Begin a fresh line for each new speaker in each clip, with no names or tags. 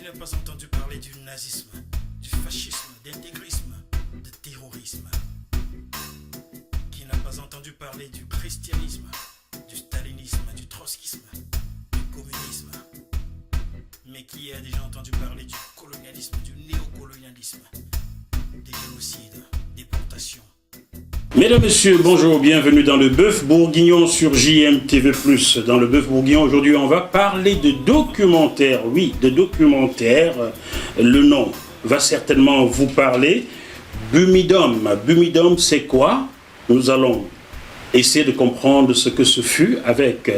n'a pas entendu parler du nazisme, du fascisme, d'intégrisme, de terrorisme? Qui n'a pas entendu parler du christianisme, du stalinisme, du trotskisme, du communisme? Mais qui a déjà entendu parler du colonialisme, du néocolonialisme, des génocides, des déportations? Mesdames, Messieurs, bonjour, bienvenue dans le Bœuf Bourguignon sur JMTV+. Dans le Bœuf Bourguignon, aujourd'hui, on va parler de documentaire. Oui, de documentaire. Le nom va certainement vous parler. Bumidum. Bumidum, c'est quoi? Nous allons essayer de comprendre ce que ce fut avec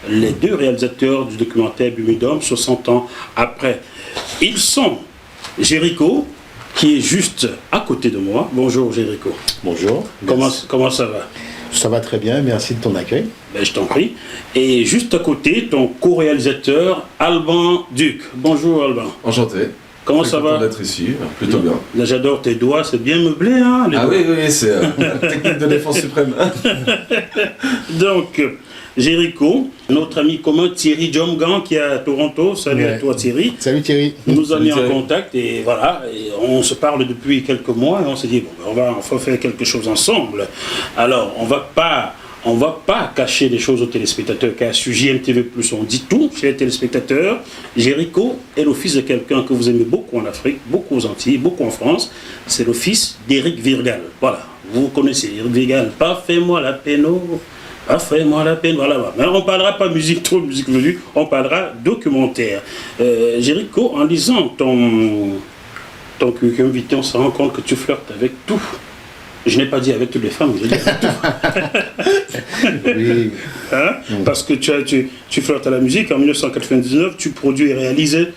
les deux réalisateurs du documentaire Bumidum, 60 ans après. Ils sont Jéricho, qui est juste à côté de moi. Bonjour Jéricho.
Bonjour.
Comment ça va?
Ça va très bien, merci de ton accueil.
Ben, je t'en prie. Et juste à côté, ton co-réalisateur Alban Duc. Bonjour Alban.
Enchanté.
Comment ça va?
D'être ici, plutôt bien.
Là, j'adore tes doigts, c'est bien meublé, hein?
Ah oui, c'est la technique de défense suprême.
Donc, Jéricho, notre ami commun Thierry Jomgan qui est à Toronto. Salut à toi Thierry.
Salut Thierry.
Il nous a mis
Thierry.
en contact et voilà, et on se parle depuis quelques mois et on s'est dit bon, on va faire quelque chose ensemble. Alors, on va pas cacher les choses aux téléspectateurs, car sur JMTV+, on dit tout chez les téléspectateurs. Jéricho est le fils de quelqu'un que vous aimez beaucoup en Afrique, beaucoup aux Antilles, beaucoup en France. C'est le fils d'Éric Virgal. Voilà, vous connaissez Éric Virgal. Pas fais-moi la peine, oh. Ah, fais-moi la peine, voilà. Mais on ne parlera pas musique aujourd'hui, on parlera documentaire. Jéricho, en lisant ton curriculum vitae, on se rend compte que tu flirtes avec tout. Je n'ai pas dit avec toutes les femmes, j'ai dit avec tout.
Oui.
Hein? Parce que tu flirtes à la musique, en 1999, tu produis et réalises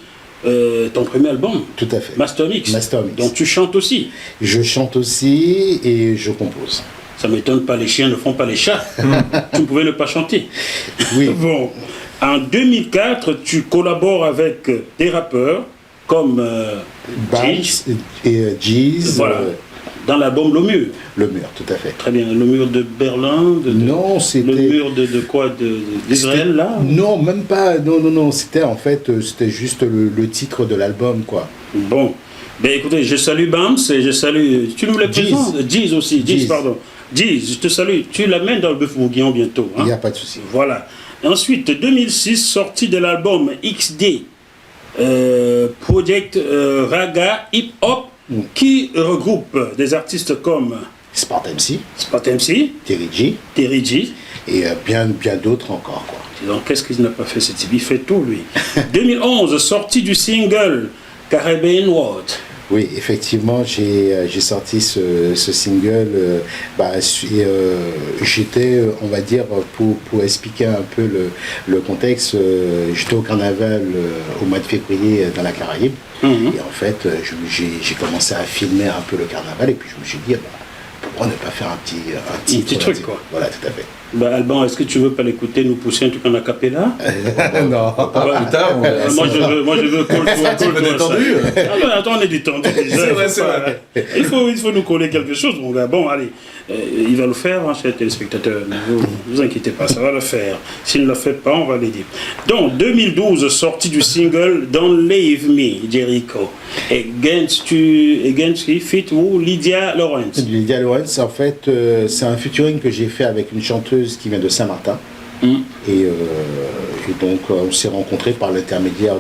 ton premier album.
Tout à fait.
Master Mix.
Master Mix.
Donc tu chantes aussi.
Je chante aussi et je compose.
Ça ne m'étonne pas, les chiens ne font pas les chats. Tu ne pouvais ne pas chanter.
Oui.
Bon, en 2004, tu collabores avec des rappeurs comme Jeez,
Bams et Jeez.
voilà, dans l'album Le Mur.
Le mur, tout à fait.
Très bien, Le Mur de Berlin,
Non, c'était...
Le Mur de quoi, d'Israël, là?
Non, même pas. Non. C'était en fait, c'était juste le titre de l'album, quoi.
Bon, ben écoutez, je salue Bams et je salue... Tu nous les présentes? Jeez aussi, Jeez, pardon. Jeez, je te salue. Tu l'amènes dans le Bœuf Bourguignon bientôt. Hein?
Il n'y a pas de souci.
Voilà. Ensuite, 2006, sortie de l'album XD, Project Raga Hip Hop, qui regroupe des artistes comme
Sport MC,
Spot MC,
Terry G
Terry G.
et bien d'autres encore, quoi.
Donc, qu'est-ce qu'il n'a pas fait, ce type? Il fait tout, lui. 2011, sortie du single Caribbean World.
Oui, effectivement, j'ai sorti ce single. J'étais, on va dire, pour expliquer un peu le contexte, j'étais au carnaval au mois de février dans la Caraïbe. Et en fait, j'ai commencé à filmer un peu le carnaval et puis je me suis dit, pourquoi ne pas faire un petit
truc, quoi.
Voilà, tout à fait.
Bah, Alban, est-ce que tu veux pas l'écouter, nous pousser un truc en acapella?
Non.
Plus tard,
Moi je veux coller toi.
un petit peu détendu.
Attends, on est détendu déjà.
C'est vrai.
Il faut nous coller quelque chose, mon gars. Bon, allez, il va le faire, hein, chers téléspectateurs. Ne vous inquiétez pas, ça va le faire. S'il ne le fait pas, on va l'aider. Donc, 2012, sortie du single Don't Leave Me, Jéricho. Against qui fit où? Lydia Lawrence.
Lydia Lawrence, en fait, c'est un featuring que j'ai fait avec une chanteuse qui vient de Saint-Martin. Et donc, on s'est rencontrés par l'intermédiaire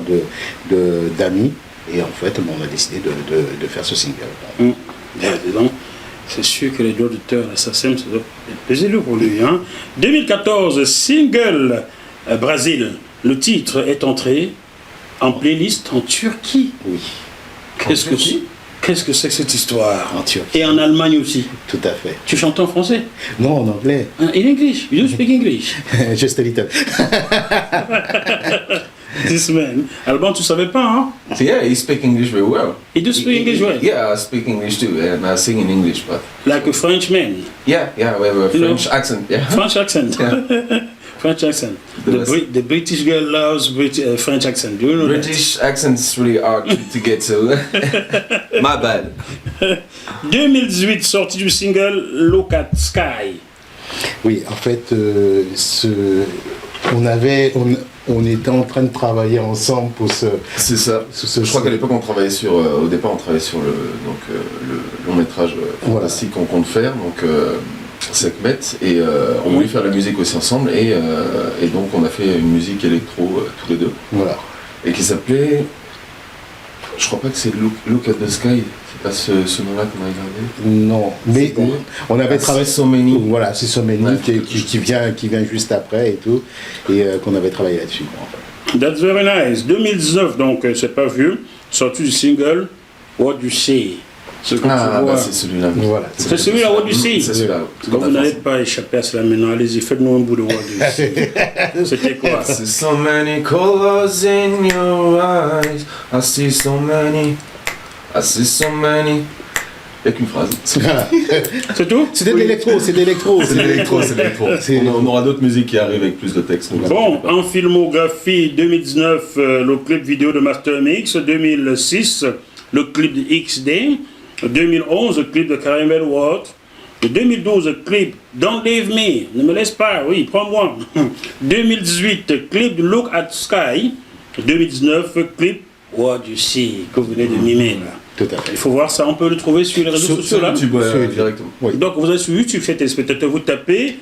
d'amis. Et en fait, on a décidé de faire ce single.
Donc, c'est sûr que les droits d'auteur, ça doit être plaisir pour lui. Hein? 2014, single Brésil. Le titre est entré en playlist en Turquie.
Oui,
Qu'est-ce que c'est que cette histoire?
en Turquie.
Et en Allemagne aussi.
Tout à fait.
Tu chantes en français?
Non, en anglais.
In English? You speak English?
Just a little.
This man. Alban, tu savais pas, hein?
Yeah, he speaks English very well.
He do speak English well?
Yeah, I speak English too, and I sing in English, but...
Like a Frenchman?
Yeah, we have a French accent, yeah.
French accent?
Yeah.
French accent.
Yes.
The British girl loves French accent. Do you know
British accent's really hard to get to. My bad.
2018, sortie du single Look at Sky.
Oui, en fait, on était en train de travailler ensemble pour
C'est ça. Je crois qu'à l'époque, on travaillait sur, au départ, on travaillait sur le long métrage fantastique qu'on compte faire, donc Sekhmet, et on voulait faire la musique aussi ensemble, et donc on a fait une musique électro tous les deux,
voilà.
Et qui s'appelait, je crois pas que c'est Look at the Sky, c'est pas ce nom-là qu'on a regardé.
Non, mais on avait travaillé
So Many.
Voilà, c'est So Many
Ouais.
qui vient juste après et tout, et qu'on avait travaillé là-dessus. En fait.
That's very nice. 2019, donc c'est pas vieux. Sorti du single What You See. Ce que tu vois.
C'est celui-là.
Voilà.
C'est celui-là, What You See.
C'est celui-là.
Donc vous n'allez pas échapper à cela maintenant. Allez-y, faites-nous un bout de What You See. C'était quoi?
I see so many colors in your eyes. I see so many. I see so many. Il n'y a qu'une phrase.
Voilà.
C'est tout?
C'était de l'électro, c'est de l'électro.
C'est l'électro, c'est l'électro. On aura d'autres musiques qui arrivent avec plus de textes.
Bon, en filmographie, 2019, le clip vidéo de Master Mix. 2006, le clip de XD. 2011, le clip de Caramel Watt. 2012, le clip Don't Leave Me, ne me laisse pas, oui, prends-moi. 2018, clip de Look at Sky. 2019, clip What You See, que vous venez de mimer là.
Tout à fait.
Il faut voir ça, on peut le trouver sur les réseaux sociaux là.
YouTube,
Sur
directement.
Oui.
Donc vous êtes sur YouTube, chers téléspectateurs, vous tapez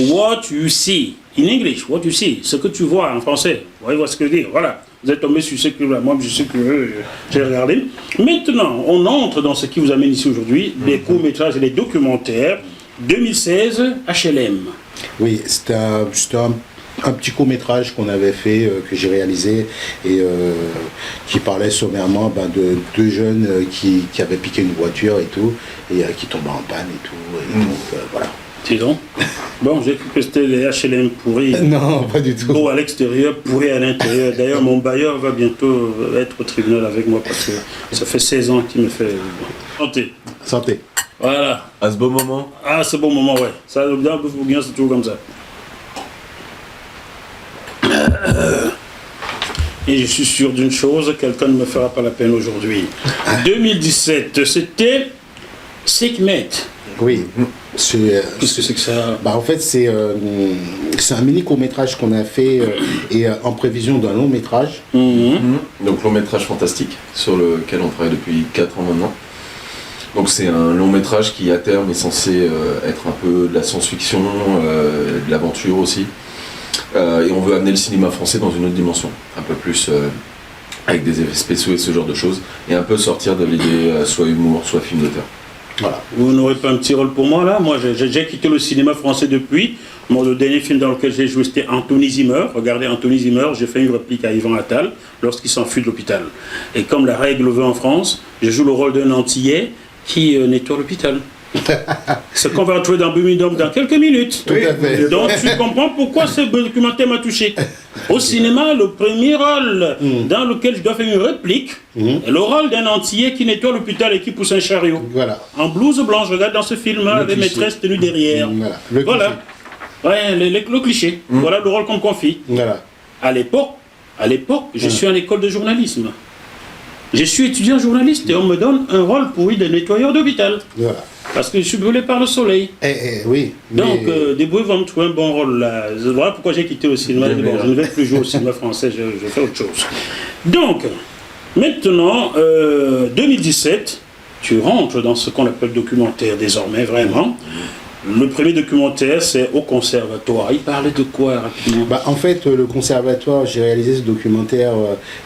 What You See, in English, What You See, ce que tu vois en français. Vous voyez ce que je veux dire, voilà. Vous êtes tombé sur ce que moi je suis curieux, j'ai regardé. Maintenant, on entre dans ce qui vous amène ici aujourd'hui, les courts-métrages et les documentaires. 2016, HLM.
Oui, c'était un petit court-métrage qu'on avait fait, que j'ai réalisé, et qui parlait sommairement de deux jeunes qui avaient piqué une voiture et tout, et qui tombaient en panne et tout. Et donc, voilà.
Dis donc. Bon, j'ai cru que c'était les HLM pourris.
Non, pas du tout.
Beau à l'extérieur, pourri à l'intérieur. D'ailleurs, mon bailleur va bientôt être au tribunal avec moi parce que ça fait 16 ans qu'il me fait santé.
Santé.
Voilà.
À ce beau moment.
Ah, c'est bon moment, ouais. Ça, dans le Bourguignon, c'est toujours comme ça. Et je suis sûr d'une chose, quelqu'un ne me fera pas la peine aujourd'hui. 2017, c'était Sekhmet.
Oui.
Qu'est-ce que c'est que ça?
En fait, c'est un mini court-métrage qu'on a fait et en prévision d'un long métrage.
Donc long métrage fantastique sur lequel on travaille depuis 4 ans maintenant. Donc c'est un long métrage qui à terme est censé être un peu de la science-fiction, de l'aventure aussi. Et on veut amener le cinéma français dans une autre dimension, un peu plus avec des effets spéciaux et ce genre de choses, et un peu sortir de l'idée soit humour, soit film d'auteur.
Voilà.
Vous n'aurez pas un petit rôle pour moi là? Moi j'ai quitté le cinéma français depuis. Le dernier film dans lequel j'ai joué c'était Anthony Zimmer. Regardez Anthony Zimmer, j'ai fait une réplique à Yvan Attal lorsqu'il s'enfuit de l'hôpital. Et comme la règle veut en France, je joue le rôle d'un Antillais qui nettoie l'hôpital. Ce qu'on va retrouver dans Bumidum dans quelques minutes.
Tout à fait.
Donc tu comprends pourquoi ce documentaire m'a touché. Au cinéma, le premier rôle dans lequel je dois faire une réplique est le rôle d'un Antillais qui nettoie l'hôpital et qui pousse un chariot.
Voilà.
En blouse blanche, regarde dans ce film, les maîtresses tenues derrière.
Voilà. Le
Voilà.
cliché.
Ouais, le cliché. Voilà le rôle qu'on me confie.
Voilà.
À l'époque, je suis en école de journalisme. Je suis étudiant journaliste et on me donne un rôle pour de nettoyeur d'hôpital.
Voilà.
Parce que je suis brûlé par le soleil.
Oui.
Donc, débrouille va me trouver un bon rôle là. Voilà pourquoi j'ai quitté le cinéma. Bon, je ne vais plus jouer au cinéma français, je fais autre chose. Donc, maintenant, 2017, tu rentres dans ce qu'on appelle documentaire désormais, vraiment. Le premier documentaire, c'est au conservatoire. Il parlait de quoi rapidement?
En fait, le conservatoire, j'ai réalisé ce documentaire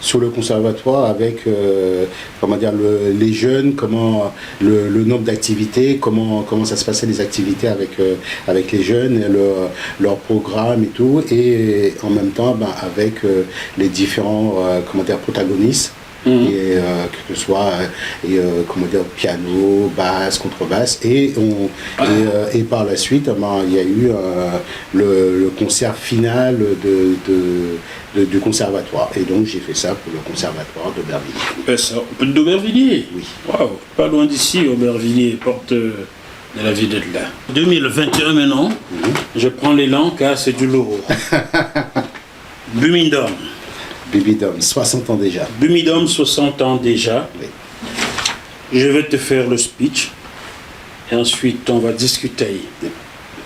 sur le conservatoire avec les jeunes, comment le nombre d'activités, comment ça se passait les activités avec les jeunes, leur programme et tout, et en même temps avec les différents protagonistes. Et que ce soit piano, basse, contrebasse, et par la suite il y a eu le concert final du conservatoire, et donc j'ai fait ça pour le conservatoire d'Aubervilliers.
D'Aubervilliers?
Oui.
Waouh, pas loin d'ici, Aubervilliers, porte de la vie d'être là. 2021 maintenant, je prends l'élan car c'est du lourd. Bumidum.
Bumidum, 60 ans déjà.
Bumidum, 60 ans déjà.
Oui.
Je vais te faire le speech et ensuite on va discuter.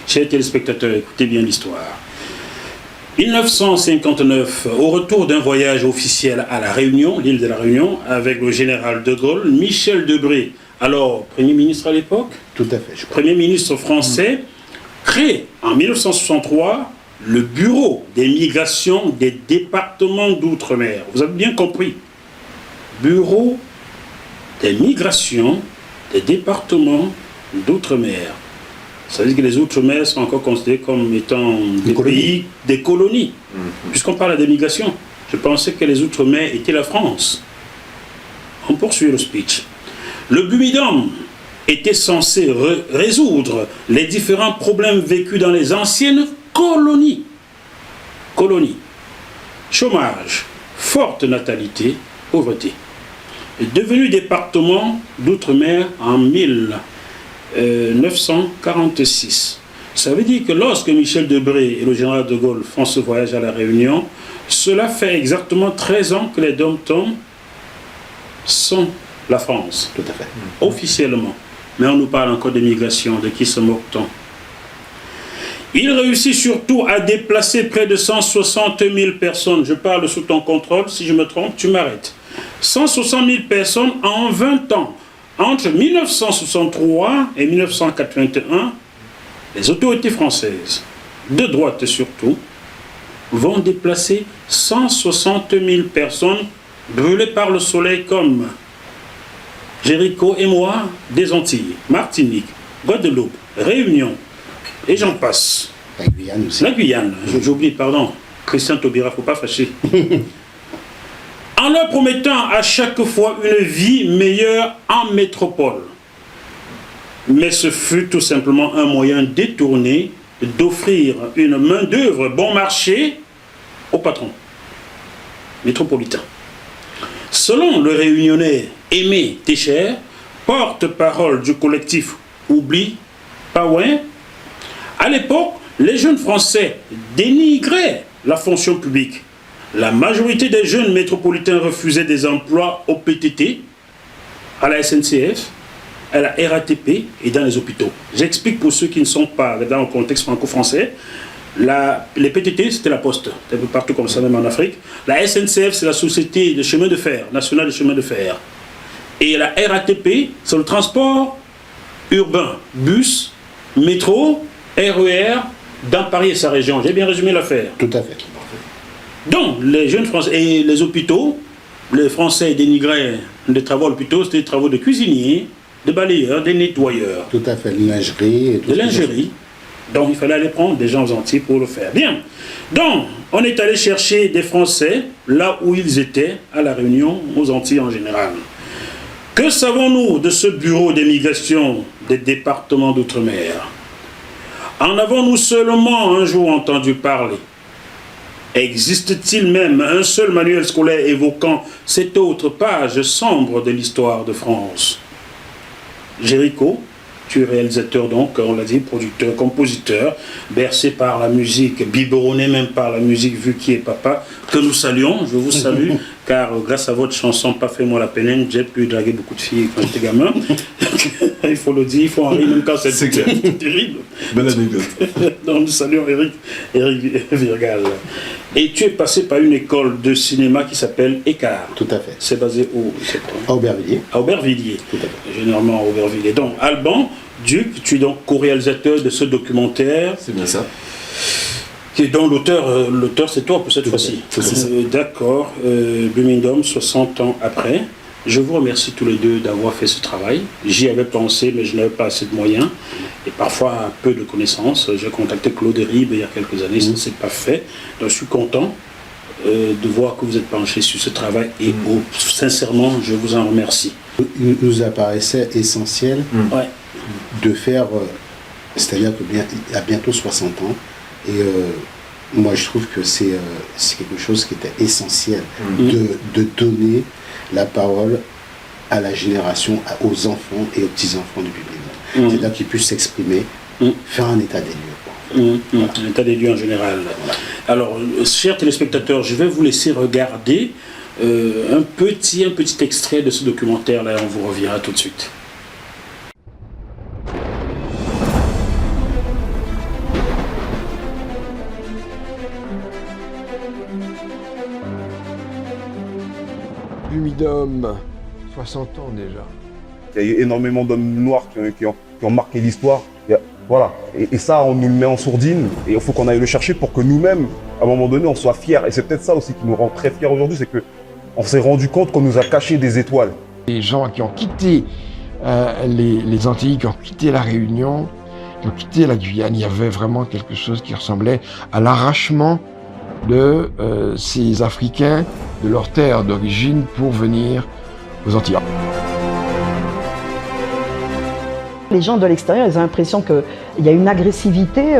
Chers téléspectateurs, écoutez bien l'histoire. 1959, au retour d'un voyage officiel à La Réunion, l'île de La Réunion, avec le général de Gaulle, Michel Debré, alors Premier ministre à l'époque,
Tout à fait. Je crois.
Premier ministre français, crée en 1963 le Bureau des migrations des départements d'outre-mer. Vous avez bien compris. Bureau des migrations des départements d'outre-mer. Ça veut dire que les outre-mer sont encore considérés comme étant des pays, des colonies. Puisqu'on parle des migrations, je pensais que les outre-mer étaient la France. On poursuit le speech. Le BUMIDOM était censé résoudre les différents problèmes vécus dans les anciennes colonies. Chômage, forte natalité, pauvreté. Devenu département d'outre-mer en 1946. Ça veut dire que lorsque Michel Debré et le général de Gaulle font ce voyage à La Réunion, cela fait exactement 13 ans que les Dom-Tom sont la France.
Tout à fait.
Officiellement. Mais on nous parle encore de migration, de qui se moque-t-on? Il réussit surtout à déplacer près de 160 000 personnes. Je parle sous ton contrôle, si je me trompe, tu m'arrêtes. 160 000 personnes en 20 ans. Entre 1963 et 1981, les autorités françaises, de droite surtout, vont déplacer 160 000 personnes brûlées par le soleil comme Jéricho et moi des Antilles, Martinique, Guadeloupe, Réunion, et j'en passe.
La Guyane aussi.
La Guyane, j'oublie, pardon. Christian Taubira, faut pas fâcher. En leur promettant à chaque fois une vie meilleure en métropole. Mais ce fut tout simplement un moyen détourné d'offrir une main-d'œuvre bon marché aux patrons métropolitains. Selon le réunionnais Aimé Técher, porte-parole du collectif Oubli Paouin, à l'époque, les jeunes Français dénigraient la fonction publique. La majorité des jeunes métropolitains refusaient des emplois au PTT, à la SNCF, à la RATP et dans les hôpitaux. J'explique pour ceux qui ne sont pas dans le contexte franco-français. Les PTT, c'était la Poste, un peu partout comme ça, même en Afrique. La SNCF, c'est la Société de chemin de fer, nationale de chemin de fer. Et la RATP, c'est le transport urbain, bus, métro, RER, dans Paris et sa région. J'ai bien résumé l'affaire.
Tout à fait.
Donc, les jeunes Français et les hôpitaux, les Français dénigraient des travaux à l'hôpital, c'était des travaux de cuisiniers, de balayeurs, de nettoyeurs.
Tout à fait. De lingerie. Et tout
De lingerie. Donc, il fallait aller prendre des gens gentils pour le faire. Bien. Donc, on est allé chercher des Français là où ils étaient, à La Réunion, aux Antilles en général. Que savons-nous de ce bureau d'émigration des départements d'outre-mer? En avons-nous seulement un jour entendu parler? Existe-t-il même un seul manuel scolaire évoquant cette autre page sombre de l'histoire de France? Jéricho, tu es réalisateur donc, on l'a dit, producteur, compositeur, bercé par la musique, biberonné même par la musique vu qui est papa, que nous saluons, je vous salue, car grâce à votre chanson Pas fait-moi la peine, j'ai pu draguer beaucoup de filles quand j'étais gamin. Il faut le dire, il faut en rire même quand c'est terrible.
Belle anecdote.
Donc nous saluons Eric Virgal. Et tu es passé par une école de cinéma qui s'appelle Écart.
Tout à fait.
C'est basé où?
À Aubervilliers.
À Aubervilliers.
Tout à fait.
Généralement à Aubervilliers. Donc Alban Duc, tu es donc co-réalisateur de ce documentaire.
C'est bien ça.
Dont l'auteur c'est toi pour cette fois-ci. D'accord. BUMIDOM, 60 ans après. Je vous remercie tous les deux d'avoir fait ce travail. J'y avais pensé, mais je n'avais pas assez de moyens et parfois peu de connaissances. J'ai contacté Claude Ribes il y a quelques années, ça ne s'est pas fait. Donc je suis content de voir que vous êtes penché sur ce travail et sincèrement, je vous en remercie.
Il nous apparaissait essentiel
Ouais.
de faire, c'est-à-dire qu'il y a bientôt 60 ans, et moi je trouve que c'est quelque chose qui était essentiel, de donner la parole à la génération, aux enfants et aux petits-enfants du public. C'est-à-dire qu'ils puissent s'exprimer, faire un état des lieux.
Voilà. Un état des lieux en général. Voilà. Alors, chers téléspectateurs, je vais vous laisser regarder un petit extrait de ce documentaire-là et on vous reviendra tout de suite.
d'hommes, 60 ans déjà.
Il y a eu énormément d'hommes noirs qui ont marqué l'histoire. Voilà. Et ça, on nous le met en sourdine et il faut qu'on aille le chercher pour que nous-mêmes, à un moment donné, on soit fiers. Et c'est peut-être ça aussi qui nous rend très fiers aujourd'hui, c'est qu'on s'est rendu compte qu'on nous a caché des étoiles.
Les gens qui ont quitté les Antilles, qui ont quitté la Réunion, qui ont quitté la Guyane, il y avait vraiment quelque chose qui ressemblait à l'arrachement de ces Africains de leur terre d'origine pour venir aux Antilles.
Les gens de l'extérieur, ils ont l'impression qu'il y a une agressivité,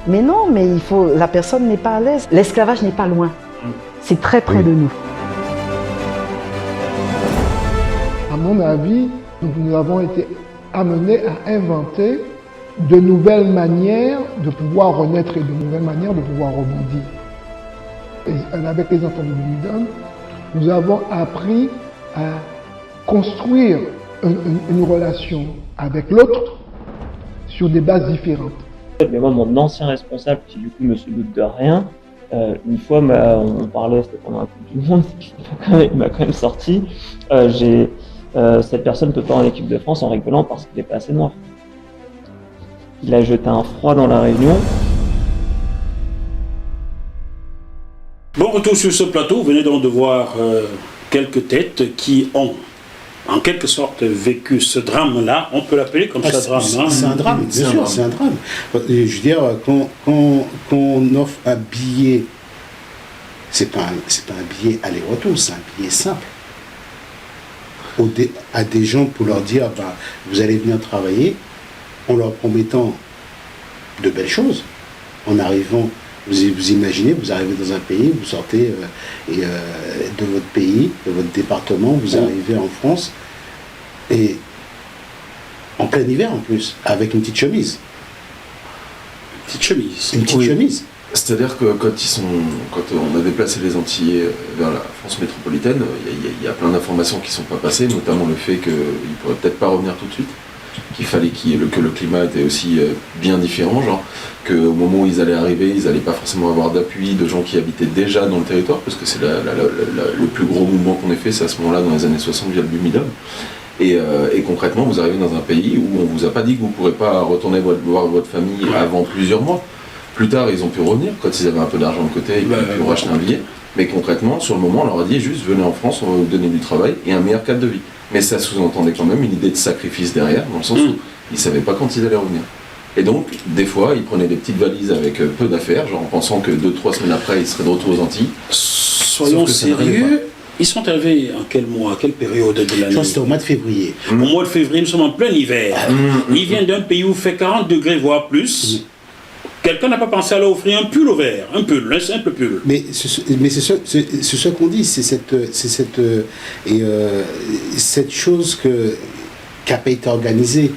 mais non, mais la personne n'est pas à l'aise. L'esclavage n'est pas loin, c'est très près de nous.
À mon avis, nous avons été amenés à inventer de nouvelles manières de pouvoir renaître et de nouvelles manières de pouvoir rebondir. Et avec les enfants de Lumidon, nous avons appris à construire une relation avec l'autre sur des bases différentes.
Mais moi, mon ancien responsable, qui du coup ne se doute de rien, une fois, on parlait, c'était pendant la Coupe du Monde, il m'a quand même sorti, cette personne peut pas en équipe de France en rigolant parce qu'il n'est pas assez noir. Il a jeté un froid dans la Réunion.
Bon retour sur ce plateau, vous venez donc de voir quelques têtes qui ont en quelque sorte vécu ce drame-là. On peut l'appeler comme ça, drame.
C'est un drame, bien sûr, c'est un drame. Je veux dire, qu'on offre un billet, c'est pas un billet aller-retour, c'est un billet simple. À des gens pour leur dire, vous allez venir travailler, en leur promettant de belles choses. En arrivant, vous imaginez, vous arrivez dans un pays, vous sortez de votre pays, de votre département, vous arrivez en France, et en plein hiver en plus, avec une petite chemise. Une petite chemise.
C'est-à-dire que quand on a déplacé les Antillais vers la France métropolitaine, il y a plein d'informations qui ne sont pas passées, notamment le fait qu'ils ne pourraient peut-être pas revenir tout de suite, qu'il fallait que le climat était aussi bien différent, genre qu'au moment où ils allaient arriver, ils n'allaient pas forcément avoir d'appui de gens qui habitaient déjà dans le territoire, parce que c'est le plus gros mouvement qu'on ait fait, c'est à ce moment-là, dans les années 60, via le Bumidum. Et concrètement, vous arrivez dans un pays où on ne vous a pas dit que vous ne pourrez pas retourner voir votre famille avant plusieurs mois. Plus tard, ils ont pu revenir quand ils avaient un peu d'argent de côté et puis ils ont pu racheter un billet. Mais concrètement, sur le moment, on leur a dit juste venez en France, on va vous donner du travail et un meilleur cadre de vie. Mais ça sous-entendait quand même une idée de sacrifice derrière, dans le sens où ils ne savaient pas quand ils allaient revenir. Et donc, des fois, ils prenaient des petites valises avec peu d'affaires, genre en pensant que 2-3 semaines après, ils seraient de retour aux Antilles.
Soyons sérieux. Ils sont arrivés en quel mois, à quelle période de l'année?
Je pense que c'était au mois de février.
Au mois de février, nous sommes en plein hiver. Ils viennent d'un pays où il fait 40 degrés, voire plus. Quelqu'un n'a pas pensé à leur offrir un pull au vert, un simple pull.
Mais c'est ce qu'on dit, c'est cette chose qui n'a pas été organisée.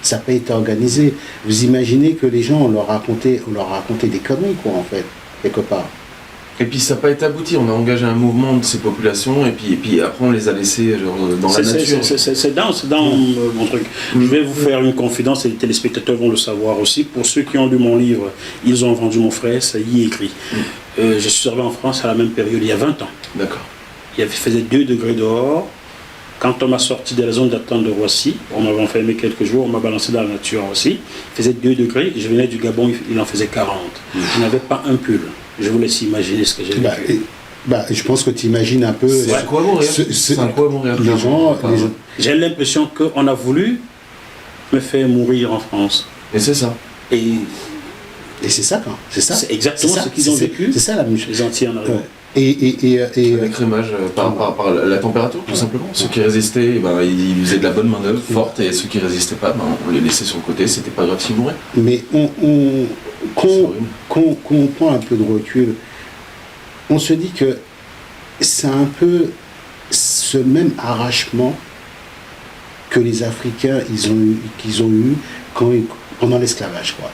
Ça n'a pas été organisé. Vous imaginez que les gens, on leur racontait des conneries, quoi, en fait, quelque part.
Et puis ça n'a pas été abouti, on a engagé un mouvement de ces populations et puis après on les a laissés genre, dans la nature.
C'est dans mon truc. Je vais vous faire une confidence et les téléspectateurs vont le savoir aussi. Pour ceux qui ont lu mon livre, ils ont vendu mon frère, ça y est écrit. Je suis arrivé en France à la même période, il y a 20 ans.
D'accord.
Il faisait 2 degrés dehors. Quand on m'a sorti de la zone d'attente de Roissy, on m'avait enfermé quelques jours, on m'a balancé dans la nature aussi. Il faisait 2 degrés, je venais du Gabon, il en faisait 40. Je n'avais pas un pull. Je vous laisse imaginer ce que j'ai vécu.
Je pense que tu imagines un peu...
C'est à quoi mourir. C'est à quoi mourir.
Les gens...
J'ai l'impression qu'on a voulu me faire mourir en France.
Et c'est ça.
Et
c'est ça, quoi. C'est ça.
C'est exactement ce qu'ils ont vécu.
C'est ça la même chose.
Les Antillais en arrivant.
L'écrémage par la température, tout simplement. Ceux qui résistaient, ils faisaient de la bonne main-d'œuvre forte, et ceux qui ne résistaient pas, on les laissait sur le côté, c'était pas grave s'ils mouraient.
Mais quand on prend un peu de recul, on se dit que c'est un peu ce même arrachement que les Africains qu'ils ont eu pendant l'esclavage, quoi.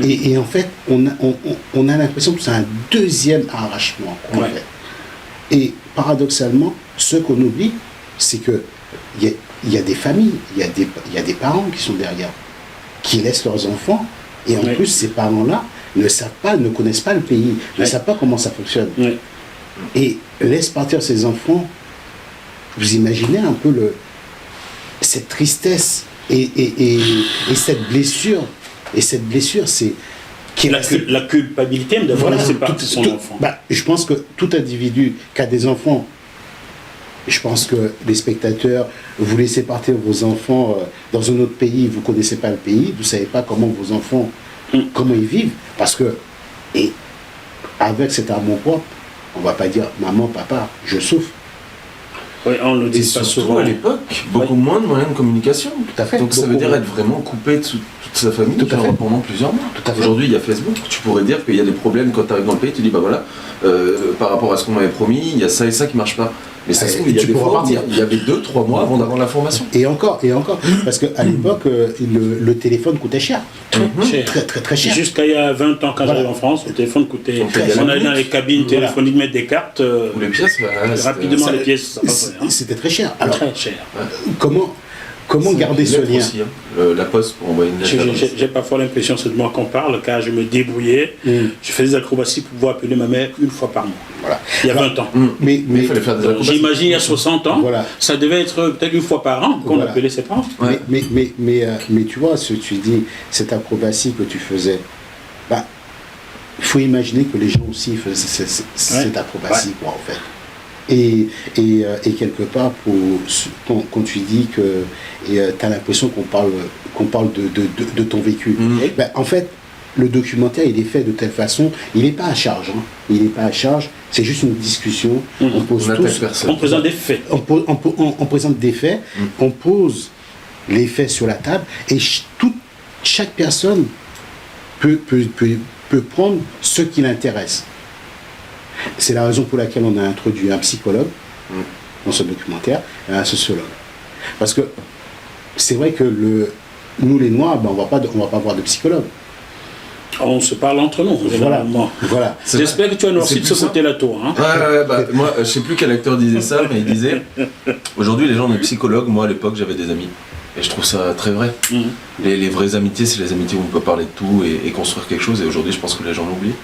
Et en fait, on a l'impression que c'est un deuxième arrachement qu'on fait. Et paradoxalement, ce qu'on oublie, c'est que il y a des familles, il y a des parents qui sont derrière, qui laissent leurs enfants, et en plus, ces parents-là ne connaissent pas le pays, ne savent pas comment ça fonctionne. Et laissent partir ces enfants vous imaginez un peu cette tristesse et cette blessure. Et cette blessure, c'est...
La culpabilité d'avoir laissé partir son enfant.
Je pense que tout individu qui a des enfants, je pense que les spectateurs, vous laissez partir vos enfants dans un autre pays, vous ne connaissez pas le pays, vous ne savez pas comment vos enfants, comment ils vivent, parce que, et avec cet amour propre, on ne va pas dire maman, papa, je souffre.
Oui, on le dit pas souvent
à l'époque, beaucoup moins de moyens de communication.
Tout à fait.
Donc ça veut dire être vraiment coupé de toute sa famille pendant plusieurs mois. Aujourd'hui, il y a Facebook. Tu pourrais dire qu'il y a des problèmes quand tu arrives dans le pays. Tu dis, bah voilà, par rapport à ce qu'on m'avait promis, il y a ça et ça qui ne marche pas. Mais ça se trouve, il y a des fois, il y avait 2-3 mois avant d'avoir l'information.
Et encore. Parce qu'à l'époque, le téléphone coûtait cher. Très cher.
Jusqu'à il y a 20 ans, quand j'arrive en France, le téléphone coûtait... On allait dans les cabines téléphoniques mettre des cartes.
Ou les pièces.
Rapidement, les pièces, ça passait.
C'était très cher. Alors,
très cher.
Comment garder ce lien
aussi, la poste pour envoyer une lettre.
J'ai parfois l'impression, c'est de moi qu'on parle, car je me débrouillais. Je faisais des acrobaties pour pouvoir appeler ma mère une fois par mois.
Voilà.
Il y a 20 ans.
Mais il fallait faire des acrobaties.
J'imagine il y a 60 ans, ça devait être peut-être une fois par an qu'on appelait ses parents.
Ouais. Mais tu vois, ce que tu dis, cette acrobatie que tu faisais, il faut imaginer que les gens aussi faisaient cette acrobatie, quoi, en fait. Et quelque part, quand tu dis que tu as l'impression qu'on parle de ton vécu, en fait, le documentaire, il est fait de telle façon, il n'est pas à charge. Il n'est pas à charge, c'est juste une discussion. On
présente des faits.
On présente des faits, on pose les faits sur la table, et chaque personne peut prendre ce qui l'intéresse. C'est la raison pour laquelle on a introduit un psychologue dans ce documentaire et un sociologue. Parce que c'est vrai que nous les Noirs, on va pas voir de psychologue.
On se parle entre nous, généralement.
Voilà.
J'espère que tu as noirci de ce côté-là, toi.
Moi, je ne sais plus quel acteur disait ça, mais il disait aujourd'hui, les gens ont des psychologues. Moi, à l'époque, j'avais des amis. Et je trouve ça très vrai. Les vraies amitiés, c'est les amitiés où on peut parler de tout et construire quelque chose. Et aujourd'hui, je pense que les gens l'oublient.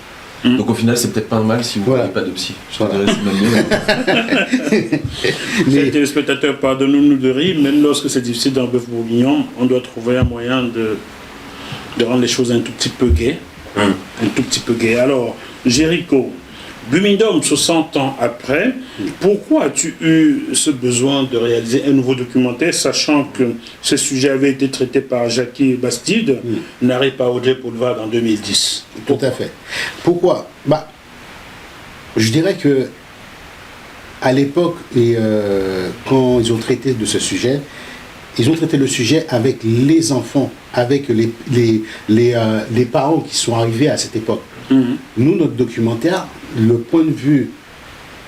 Donc au final, c'est peut-être pas mal si vous n'avez pas de psy. Je te dirais, c'est même mieux.
Les téléspectateurs, pardonnez-nous de rire, même lorsque c'est difficile dans le bœuf bourguignon, on doit trouver un moyen de rendre les choses un tout petit peu gaies. Un tout petit peu gai. Alors, Jéricho, Bumindum, 60 ans après, pourquoi as-tu eu ce besoin de réaliser un nouveau documentaire, sachant que ce sujet avait été traité par Jackie Bastide, narré par Audrey Poulvard en 2010?
Tout à fait. Pourquoi? Je dirais que à l'époque, quand ils ont traité de ce sujet, ils ont traité le sujet avec les enfants, avec les parents qui sont arrivés à cette époque. Nous, notre documentaire, le point de vue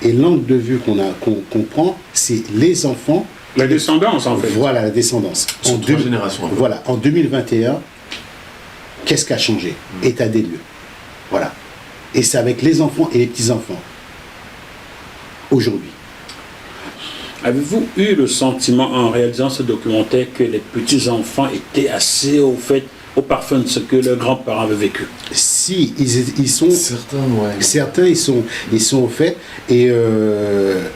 et l'angle de vue qu'on prend, c'est les enfants.
La descendance, en fait.
Voilà, la descendance.
En 2 générations.
Voilà, en 2021, qu'est-ce qui a changé? État des lieux. Voilà. Et c'est avec les enfants et les petits-enfants. Aujourd'hui.
Avez-vous eu le sentiment, en réalisant ce documentaire, que les petits-enfants étaient assez au parfum de ce que leurs grands-parents avaient vécu?
Si, ils sont...
Certains, ouais.
Certains, ils sont au fait, et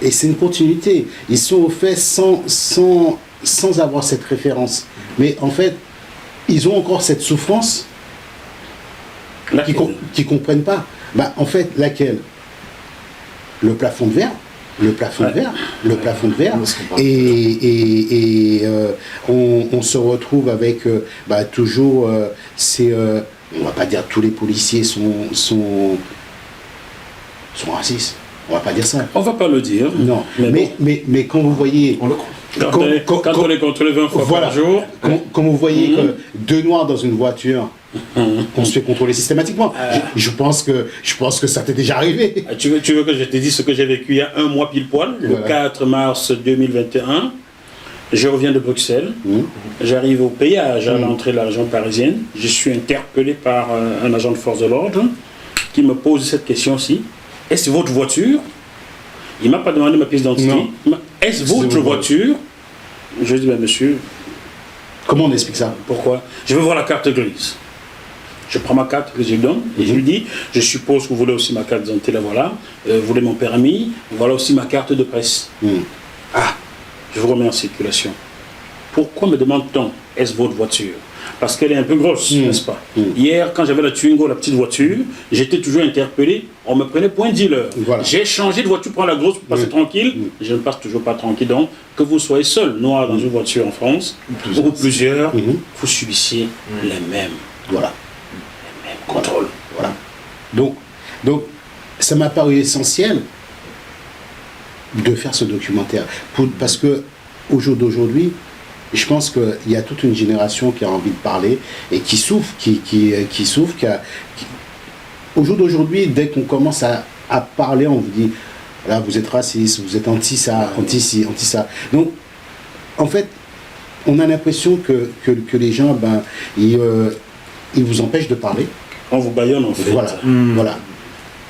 c'est une continuité. Ils sont au fait sans avoir cette référence. Mais en fait, ils ont encore cette souffrance qu'ils ne comprennent pas. En fait, laquelle? Le plafond de verre. Le plafond de verre, et on se retrouve avec toujours on va pas dire tous les policiers sont racistes, on va pas dire ça.
On va pas le dire.
Non, mais quand vous voyez...
Quand on est contrôlé 20 fois par jour...
Quand vous voyez que 2 noirs dans une voiture, on se fait contrôler systématiquement. Je pense que ça t'est déjà arrivé.
Tu veux que je te dise ce que j'ai vécu il y a un mois pile poil, le 4 mars 2021. Je reviens de Bruxelles. J'arrive au péage à l'entrée de la région parisienne. Je suis interpellé par un agent de force de l'ordre qui me pose cette question-ci. Est-ce votre voiture? Il ne m'a pas demandé ma pièce d'identité. Est-ce votre voiture? Je dis, monsieur...
Comment on explique ça?
Pourquoi? Je veux voir la carte grise. Je prends ma carte que je lui donne et je lui dis, je suppose que vous voulez aussi ma carte d'identité, la voilà. Vous voulez mon permis, voilà aussi ma carte de presse. je vous remets en circulation. Pourquoi me demande-t-on, est-ce votre voiture? Parce qu'elle est un peu grosse, n'est-ce pas? Hier, quand j'avais la Twingo, la petite voiture, j'étais toujours interpellé. On me prenait pour un dealer. Voilà. J'ai changé de voiture pour la grosse pour passer tranquille. Je ne passe toujours pas tranquille. Donc, que vous soyez seul, noir dans une voiture en France, ou plusieurs, vous subissiez les mêmes.
Voilà.
Les mêmes contrôles.
Voilà. Donc, ça m'a paru essentiel de faire ce documentaire. Parce que, au jour d'aujourd'hui, je pense qu'il y a toute une génération qui a envie de parler et qui souffre, qui souffre. Au jour d'aujourd'hui, dès qu'on commence à parler, on vous dit, là, vous êtes raciste, vous êtes anti-ça, anti-ça. Donc, en fait, on a l'impression que les gens, ils vous empêchent de parler.
On vous baillonne, en fait.
Voilà, voilà.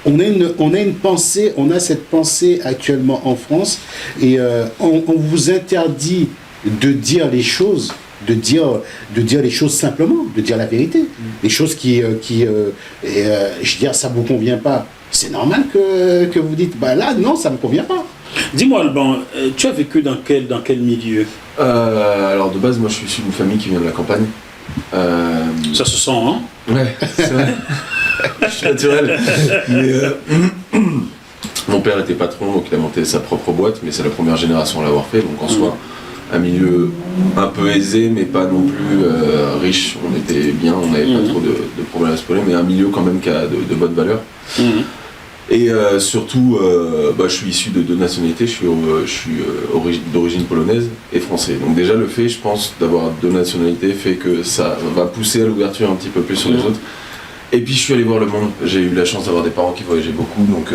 On a une pensée, on a cette pensée actuellement en France, et on vous interdit de dire les choses, de dire les choses simplement, de dire la vérité. Les choses qui je veux dire, ça vous convient pas. C'est normal que vous dites, là, non, ça me convient pas.
Dis-moi, Alban, tu as vécu dans quel milieu?
Alors, de base, moi, je suis issu d'une famille qui vient de la campagne.
Ça se sent, hein?
Ouais, c'est vrai. Je suis naturel. Mais, mon père était patron, donc il a monté sa propre boîte, mais c'est la première génération à l'avoir fait, donc en soi, un milieu un peu aisé, mais pas non plus riche. On était bien, on n'avait pas trop de problèmes à se poser, mais un milieu quand même qui a de bonnes valeurs. Et surtout, je suis issu de deux nationalités, je suis d'origine polonaise et français. Donc déjà le fait, je pense, d'avoir deux nationalités fait que ça va pousser à l'ouverture un petit peu plus sur les autres. Et puis je suis allé voir le monde, j'ai eu la chance d'avoir des parents qui voyageaient beaucoup, donc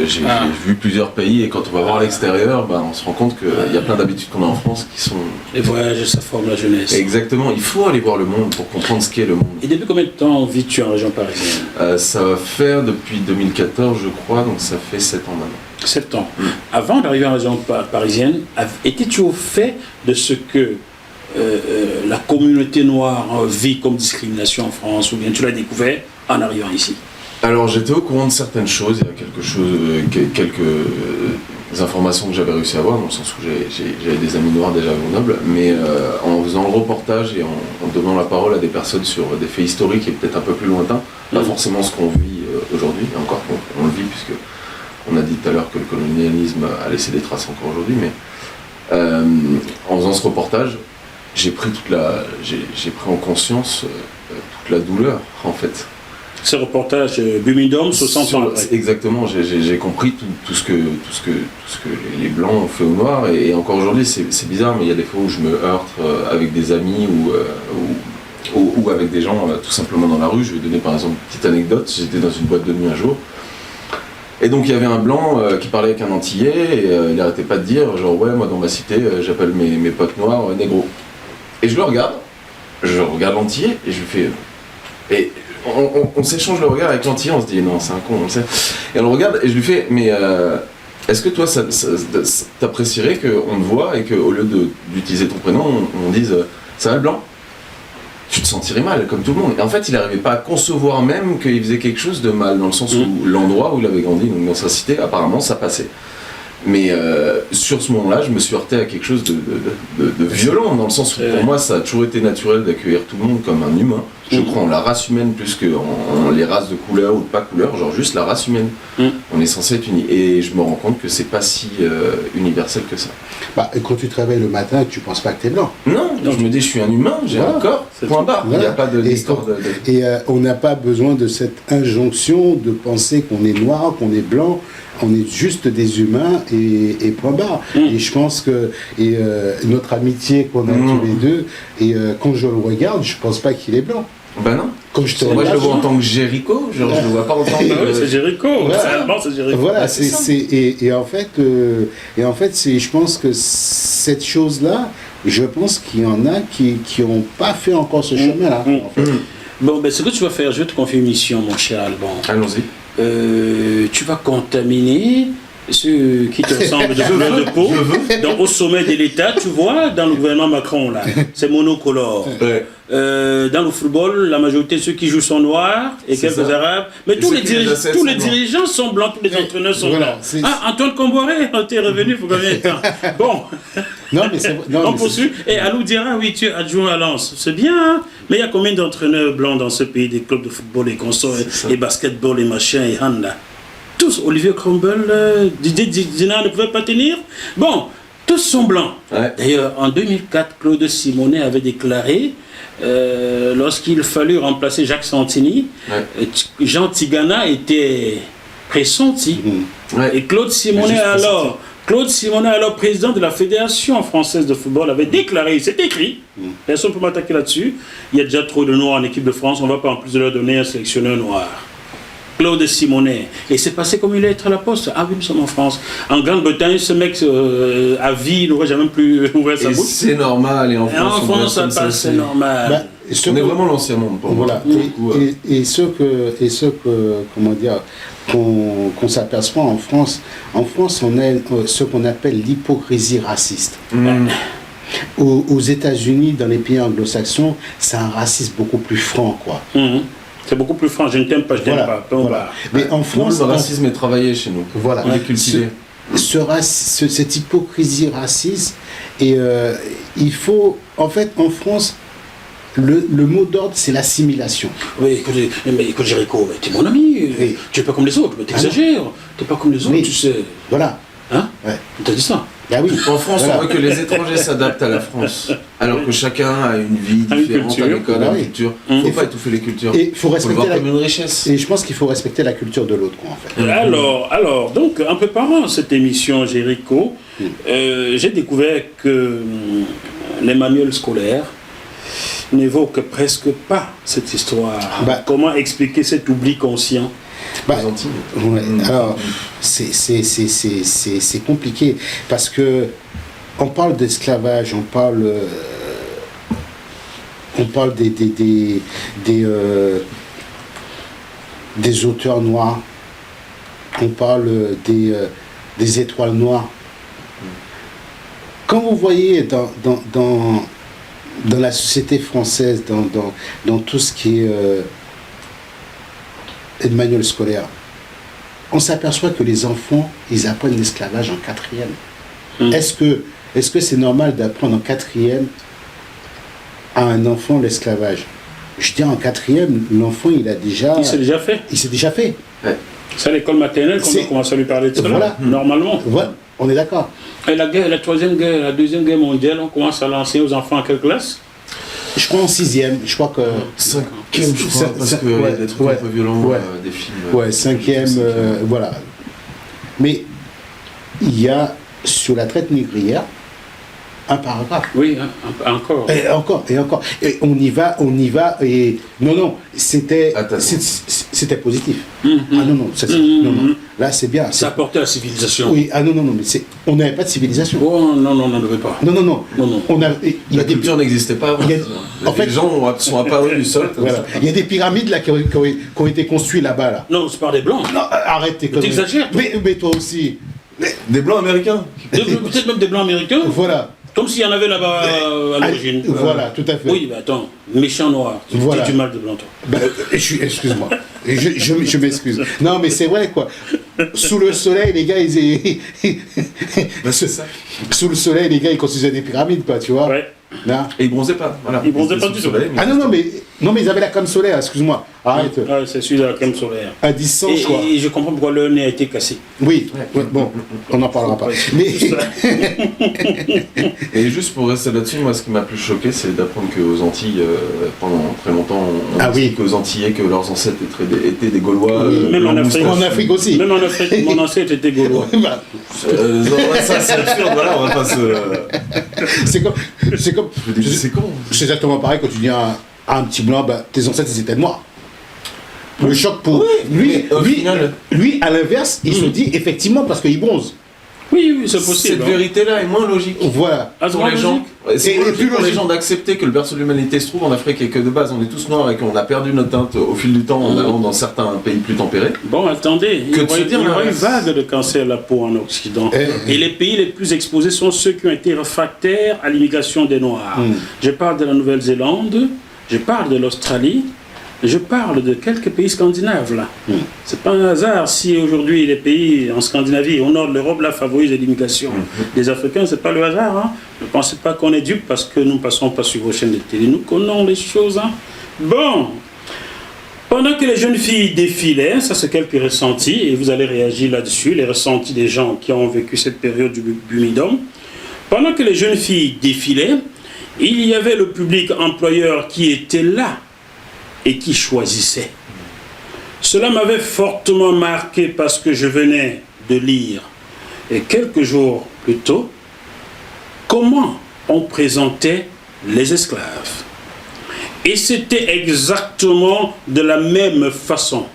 j'ai vu plusieurs pays, et quand on va voir l'extérieur, on se rend compte qu'il y a plein d'habitudes qu'on a en France qui sont...
Les voyages, ça forme la jeunesse.
Exactement, il faut aller voir le monde pour comprendre ce qu'est le monde.
Et depuis combien de temps vis-tu en région parisienne?
Ça va faire depuis 2014 je crois, donc ça fait 7 ans maintenant.
7 ans. Avant d'arriver en région parisienne, étais-tu au fait de ce que la communauté noire vit comme discrimination en France, ou bien tu l'as découvert en arrivant ici?
Alors j'étais au courant de certaines choses, il y a quelques informations que j'avais réussi à avoir, dans le sens où j'avais des amis noirs déjà nobles, mais en faisant le reportage et en donnant la parole à des personnes sur des faits historiques et peut-être un peu plus lointains, pas forcément ce qu'on vit aujourd'hui, et encore on le vit puisque on a dit tout à l'heure que le colonialisme a laissé des traces encore aujourd'hui, mais en faisant ce reportage, j'ai pris en conscience toute la douleur en fait.
Ce reportage Bumidum, 60 ans après.
Exactement, j'ai compris tout ce que les Blancs ont fait aux Noirs, et encore aujourd'hui c'est bizarre, mais il y a des fois où je me heurte avec des amis ou avec des gens tout simplement dans la rue. Je vais donner par exemple une petite anecdote, j'étais dans une boîte de nuit un jour, et donc il y avait un Blanc qui parlait avec un Antillais, et il n'arrêtait pas de dire genre ouais, moi dans ma cité j'appelle mes potes noirs négro. Et je le regarde l'Antillais et je lui fais... Et on s'échange le regard avec l'Antillais, on se dit non c'est un con, on le sait. Et on le regarde et je lui fais mais est-ce que toi t'apprécierais qu'on te voit et qu'au lieu d'utiliser ton prénom on dise ça va le Blanc? Tu te sentirais mal comme tout le monde. Et en fait il n'arrivait pas à concevoir même qu'il faisait quelque chose de mal, dans le sens où l'endroit où il avait grandi, donc dans sa cité, apparemment ça passait. Mais sur ce moment-là, je me suis heurté à quelque chose de violent, dans le sens où pour moi ça a toujours été naturel d'accueillir tout le monde comme un humain. Je crois en la race humaine plus qu'en les races de couleur ou de pas couleur, genre juste la race humaine. On est censé être unis. Et je me rends compte que c'est pas si universel que ça.
Quand tu te réveilles le matin, tu penses pas que tu es blanc.
Non, je me dis je suis un humain, j'ai un corps, point barre. Il n'y a pas d'histoire
Et on n'a pas besoin de cette injonction de penser qu'on est noir, qu'on est blanc. On est juste des humains et point barre. Et je pense que notre amitié qu'on a tous les deux, et quand je le regarde, je pense pas qu'il est blanc.
Ben non. Moi je le vois en tant que Jéricho, genre je le vois pas en tant que...
c'est Jéricho, c'est Jéricho.
Voilà, et en fait, je pense que cette chose-là, je pense qu'il y en a qui n'ont pas fait encore ce chemin-là. En fait.
Bon, ce que tu vas faire, je vais te confier une mission, mon cher Alban.
Allons-y.
Tu vas contaminer ceux qui te ressemblent de couleur de peau, donc au sommet de l'État, tu vois, dans le gouvernement Macron, là, c'est monocolore.
Ouais.
Dans le football, la majorité de ceux qui jouent sont noirs et
C'est
quelques
ça.
arabes. Mais
Et
tous
ceux
les,
qui les assètent
tous
sont
les
blancs.
dirigeants sont blancs, tous les entraîneurs sont
voilà,
blancs.
c'est-
Ah, Antoine Comboiré, t'es revenu pour combien de temps? Bon,
Non, mais c'est non,
on
mais
poursuit. Et Alou dira, oui, tu es adjoint à Lens. C'est bien, hein? Mais il y a combien d'entraîneurs blancs dans ce pays, des clubs de football et consorts, et basketball et machin et hand là? Tous, Olivier Crumble, Didier Dinard ne pouvait pas tenir. Bon, tous sont blancs.
Ouais.
D'ailleurs, en 2004, Claude Simonet avait déclaré, lorsqu'il fallut remplacer Jacques Santini, Jean Tigana était pressenti.
Ouais.
Et Claude Simonet,
Juste
alors président de la Fédération française de football, avait déclaré, c'est écrit, personne ne peut m'attaquer là-dessus, il y a déjà trop de noirs en équipe de France, on ne va pas en plus de leur donner un sélectionneur noir. Claude Simonet. Et c'est passé comme une lettre à la poste. Ah oui, nous sommes en France. En Grande-Bretagne, ce mec à vie n'aurait jamais plus ouvert sa
Et
bouche.
c'est normal, et en
Et
France,
en
on
France, ça
reste comme
passe, c'est normal.
Bah, ce
On est
que-
vraiment l'ancien monde pour
Voilà.
moi. Pour le coup,
Et ce que, comment dire, qu'on s'aperçoit en France, on a ce qu'on appelle l'hypocrisie raciste. Aux États-Unis, dans les pays anglo-saxons, c'est un racisme beaucoup plus franc, quoi.
C'est beaucoup plus franc. Je ne t'aime pas, je t'aime
Voilà,
pas.
voilà. Mais en
Nous,
France,
le racisme est travaillé chez nous.
voilà,
Il est cultivé.
cette hypocrisie raciste, et il faut, en fait, en France, le mot d'ordre, c'est l'assimilation.
Oui, écoute, Jéricho, t'es mon ami.
Oui.
Tu es pas comme les autres, mais t'exagères. T'es pas comme les autres,
Oui.
tu sais.
Voilà.
Hein?
Ouais.
On t'a dit ça.
Ah oui.
En France,
Voilà.
on veut que les étrangers s'adaptent à la France, alors que chacun a une vie
A une
différente,
culture.
à l'école,
Bah
une
oui.
culture. Il ne faut
Et
pas étouffer les cultures.
Et il faut
Il faut le
respecter
voir
la...
comme une richesse.
Et je pense qu'il faut respecter la culture de l'autre, quoi, en fait.
Alors, donc, en préparant cette émission, Jéricho, j'ai découvert que les manuels scolaires n'évoquent presque pas cette histoire.
Bah.
Comment expliquer cet oubli conscient?
Bah,
Les Antilles.
ouais, alors, c'est compliqué, parce que on parle d'esclavage, on parle des auteurs noirs, on parle des étoiles noires. Quand vous voyez dans la société française, dans tout ce qui est manuel scolaire, on s'aperçoit que les enfants, ils apprennent l'esclavage en quatrième. Est-ce que c'est normal d'apprendre en quatrième à un enfant l'esclavage? Je dis en quatrième, l'enfant, il s'est déjà fait. Il s'est déjà fait.
C'est à l'école maternelle qu'on commence à lui parler de cela,
Voilà.
normalement.
Voilà, on est d'accord.
Et la deuxième guerre mondiale, on commence à l'enseigner aux enfants en quelle classe?
Je crois en sixième, je crois que...
Cinquième, je crois, parce qu'il y a des trucs un peu violents, des films...
Ouais, cinquième, voilà. Mais il y a, sur la traite négrière, un paragraphe.
Oui, encore.
Et encore. Et on y va, et... Non, c'était positif. Ah non, non. Là, c'est bien.
Ça apportait la civilisation.
Oui, non, mais on n'avait pas de civilisation.
Oh, non, on ne devait pas.
Non.
La culture n'existait pas avant.
En fait,
les gens sont apparus du sol.
Voilà. Il y a des pyramides là qui ont été construites là-bas. Là.
Non, c'est par des blancs.
Non, arrête tes conneries.
T'exagères.
Mais toi aussi.
Des blancs américains.
Peut-être même des blancs américains.
Voilà.
Comme s'il y en avait là-bas à l'origine.
Voilà, tout à fait.
Oui, mais attends, méchant noir. Tu
Voilà.
dis du mal de blanc, toi.
Ben, excuse-moi. Je m'excuse. Non, mais c'est vrai, quoi. Sous le soleil, les gars,
c'est ça.
Sous le soleil, les gars, ils construisaient des pyramides, quoi, tu vois.
Ouais.
Là.
Et ils bronzaient pas. Voilà.
Ils bronzaient pas du tout.
Ah non, mais ils avaient la crème solaire, excuse-moi. Arrête.
Ah, c'est celui de la crème solaire.
À 10 ans, je crois.
Et je comprends pourquoi le nez a été cassé.
Oui, bon, on n'en parlera pas. Mais...
Et juste pour rester là-dessus, moi ce qui m'a plus choqué, c'est d'apprendre qu'aux Antilles, pendant très longtemps, on dit qu'aux Antillais, que leurs ancêtres étaient des Gaulois.
Même en Afrique.
En Afrique aussi.
Même en Afrique, mon ancêtre était gaulois.
Ça c'est absurde, voilà, on va pas se...
C'est comme...
C'est con.
C'est exactement pareil quand tu dis à un petit blanc, bah, tes ancêtres ils étaient noirs. Le choc pour lui, à l'inverse, il se dit effectivement parce qu'il bronze.
Oui, c'est possible.
Cette vérité-là est moins logique.
Voilà.
Pour les gens, c'est plus pour les gens d'accepter que le berceau de l'humanité se trouve en Afrique et que de base on est tous noirs et qu'on a perdu notre teinte au fil du temps en allant dans certains pays plus tempérés.
Bon, attendez, il y aura une vague de cancer de la peau en Occident. Et les pays les plus exposés sont ceux qui ont été réfractaires à l'immigration des Noirs. Je parle de la Nouvelle-Zélande, je parle de l'Australie, je parle de quelques pays scandinaves là. C'est pas un hasard si aujourd'hui les pays en Scandinavie, au nord de l'Europe, là favorisent l'immigration des Africains, c'est pas le hasard. Hein. Ne pensez pas qu'on est dupes parce que nous ne passons pas sur vos chaînes de télé. Nous connaissons les choses. Hein. Bon, pendant que les jeunes filles défilaient, ça c'est quelques ressentis, et vous allez réagir là-dessus, les ressentis des gens qui ont vécu cette période du Bumidum. Pendant que les jeunes filles défilaient, il y avait le public employeur qui était là et qui choisissait. Cela m'avait fortement marqué parce que je venais de lire, et quelques jours plus tôt, comment on présentait les esclaves. Et c'était exactement de la même façon.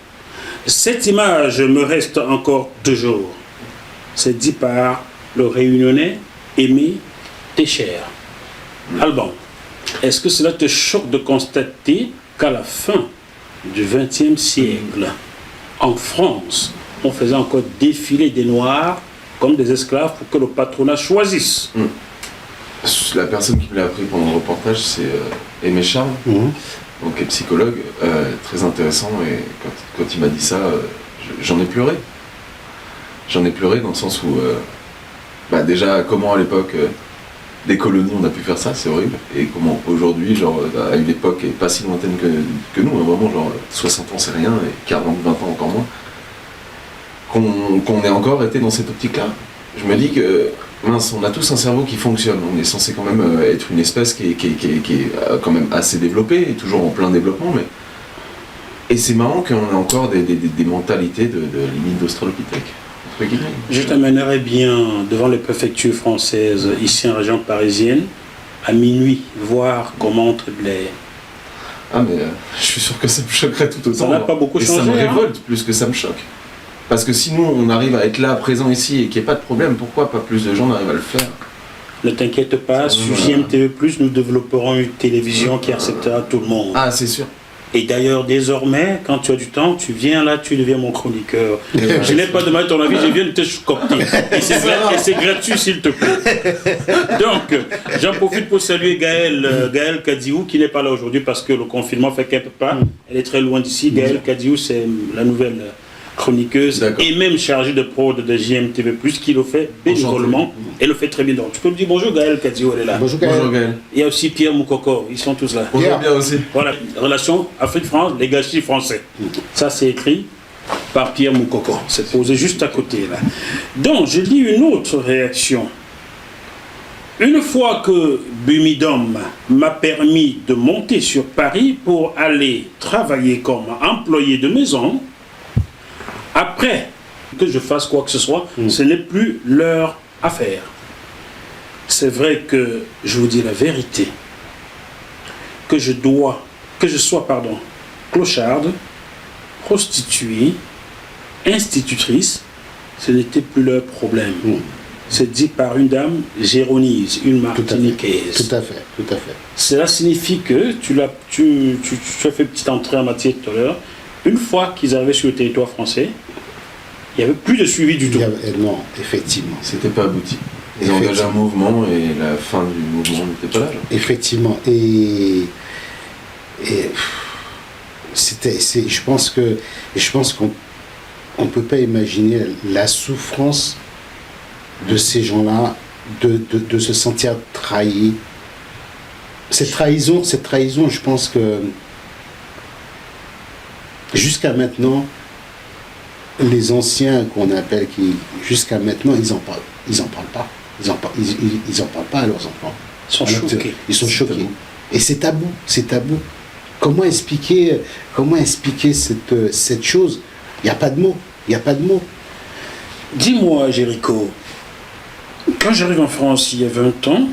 Cette image me reste encore toujours. C'est dit par le Réunionnais Aimé Técher. Alban, est-ce que cela te choque de constater qu'à la fin du XXe siècle, en France, on faisait encore défiler des Noirs comme des esclaves pour que le patronat choisisse?
La personne qui me l'a appris pendant le reportage, c'est Aimé Charles, donc est psychologue, très intéressant, et quand il m'a dit ça, j'en ai pleuré. J'en ai pleuré dans le sens où, déjà, comment à l'époque des colonies on a pu faire ça, c'est horrible, et comment aujourd'hui, genre, à une époque et pas si lointaine que nous, hein, vraiment, genre 60 ans c'est rien, et 40, 20 ans encore moins, qu'on ait encore été dans cette optique-là. Je me dis que, mince, on a tous un cerveau qui fonctionne, on est censé quand même être une espèce qui est quand même assez développée, et toujours en plein développement, mais... Et c'est marrant qu'on ait encore des mentalités de limite d'Australopithèque.
Je t'amènerai bien devant les préfectures françaises, ici en région parisienne, à minuit, voir comment entre les...
Ah mais je suis sûr que ça me choquerait tout autant.
Ça n'a pas beaucoup changé.
Ça me révolte plus que ça me choque. Parce que si nous on arrive à être là, présent ici, et qu'il n'y ait pas de problème, pourquoi pas plus de gens n'arrivent à le faire?
Ne t'inquiète pas, sur JMTV+, nous développerons une télévision qui acceptera tout le monde.
Ah, c'est sûr.
Et d'ailleurs, désormais, quand tu as du temps, tu viens là, tu deviens mon chroniqueur. Je n'ai pas demandé ton avis, je viens de te copter. Et c'est gratuit, s'il te plaît. Donc, j'en profite pour saluer Gaëlle Kadiou, qui n'est pas là aujourd'hui parce que le confinement fait qu'elle ne peut pas. Elle est très loin d'ici. Gaëlle Kadiou, c'est la nouvelle chroniqueuse et même chargée de prod de JMTV+, qui le fait bénévolement et le fait très bien. Donc, tu peux me dire bonjour Gaëlle Kadiou, elle est là.
Bonjour Gaëlle.
Il y a aussi Pierre Moukoko, ils sont tous là.
Bonjour bien aussi.
Voilà, relation Afrique-France, les gâchis français. Ça, c'est écrit par Pierre Moukoko. C'est posé juste à côté, là. Donc, je lis une autre réaction. Une fois que Bumidum m'a permis de monter sur Paris pour aller travailler comme employé de maison, après que je fasse quoi que ce soit, ce n'est plus leur affaire. C'est vrai que, je vous dis la vérité, que je sois clocharde, prostituée, institutrice, ce n'était plus leur problème. C'est dit par une dame géronise, une martiniquaise.
Tout à fait, tout à fait.
Cela signifie que, tu as fait une petite entrée en matière tout à l'heure, une fois qu'ils arrivaient sur le territoire français, il n'y avait plus de suivi du tout.
Non, effectivement.
C'était pas abouti. Ils ont engagé un mouvement et la fin du mouvement n'était pas là.
Effectivement. Et je pense qu'on ne peut pas imaginer la souffrance de ces gens-là, de se sentir trahis. Cette trahison, je pense que jusqu'à maintenant, les anciens qu'on appelle, jusqu'à maintenant, ils en parlent pas. Ils en parlent pas à leurs enfants. Ils sont choqués. Et c'est tabou, Comment expliquer cette chose? Il n'y a pas de mots.
Dis-moi, Jéricho, quand j'arrive en France il y a 20 ans,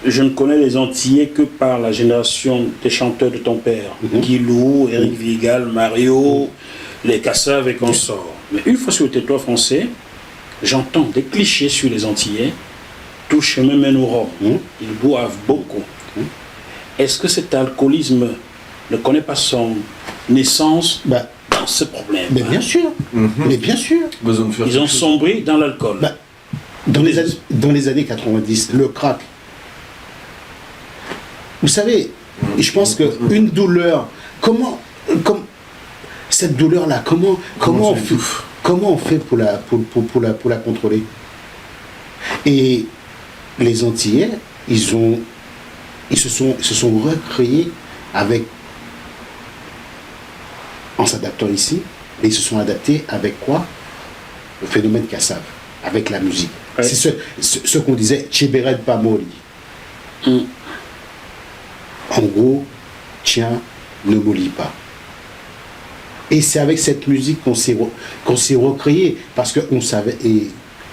je ne connais les Antillais que par la génération des chanteurs de ton père. Guilou, Éric Vigal, Mario, les Cassaves et consorts. Mais une fois sur le territoire français, j'entends des clichés sur les Antillais. Tout chemin mène au rhum. Ils boivent beaucoup. Est-ce que cet alcoolisme ne connaît pas son naissance dans ce problème?
Mais bien sûr. Mais bien sûr.
Besoin de faire
Ils ont sombré dans l'alcool.
Dans les années 90, le crack. Vous savez, je pense qu'une douleur, cette douleur-là, comment on fait pour la contrôler? Et les Antillais, ils se sont recréés en s'adaptant ici, mais ils se sont adaptés avec quoi? Le phénomène Kassav, avec la musique. Ouais. C'est ce qu'on disait, Tchéberet Pamoli. En gros, tiens, ne mollis pas. Et c'est avec cette musique qu'on s'est recréé, parce qu'on savait, et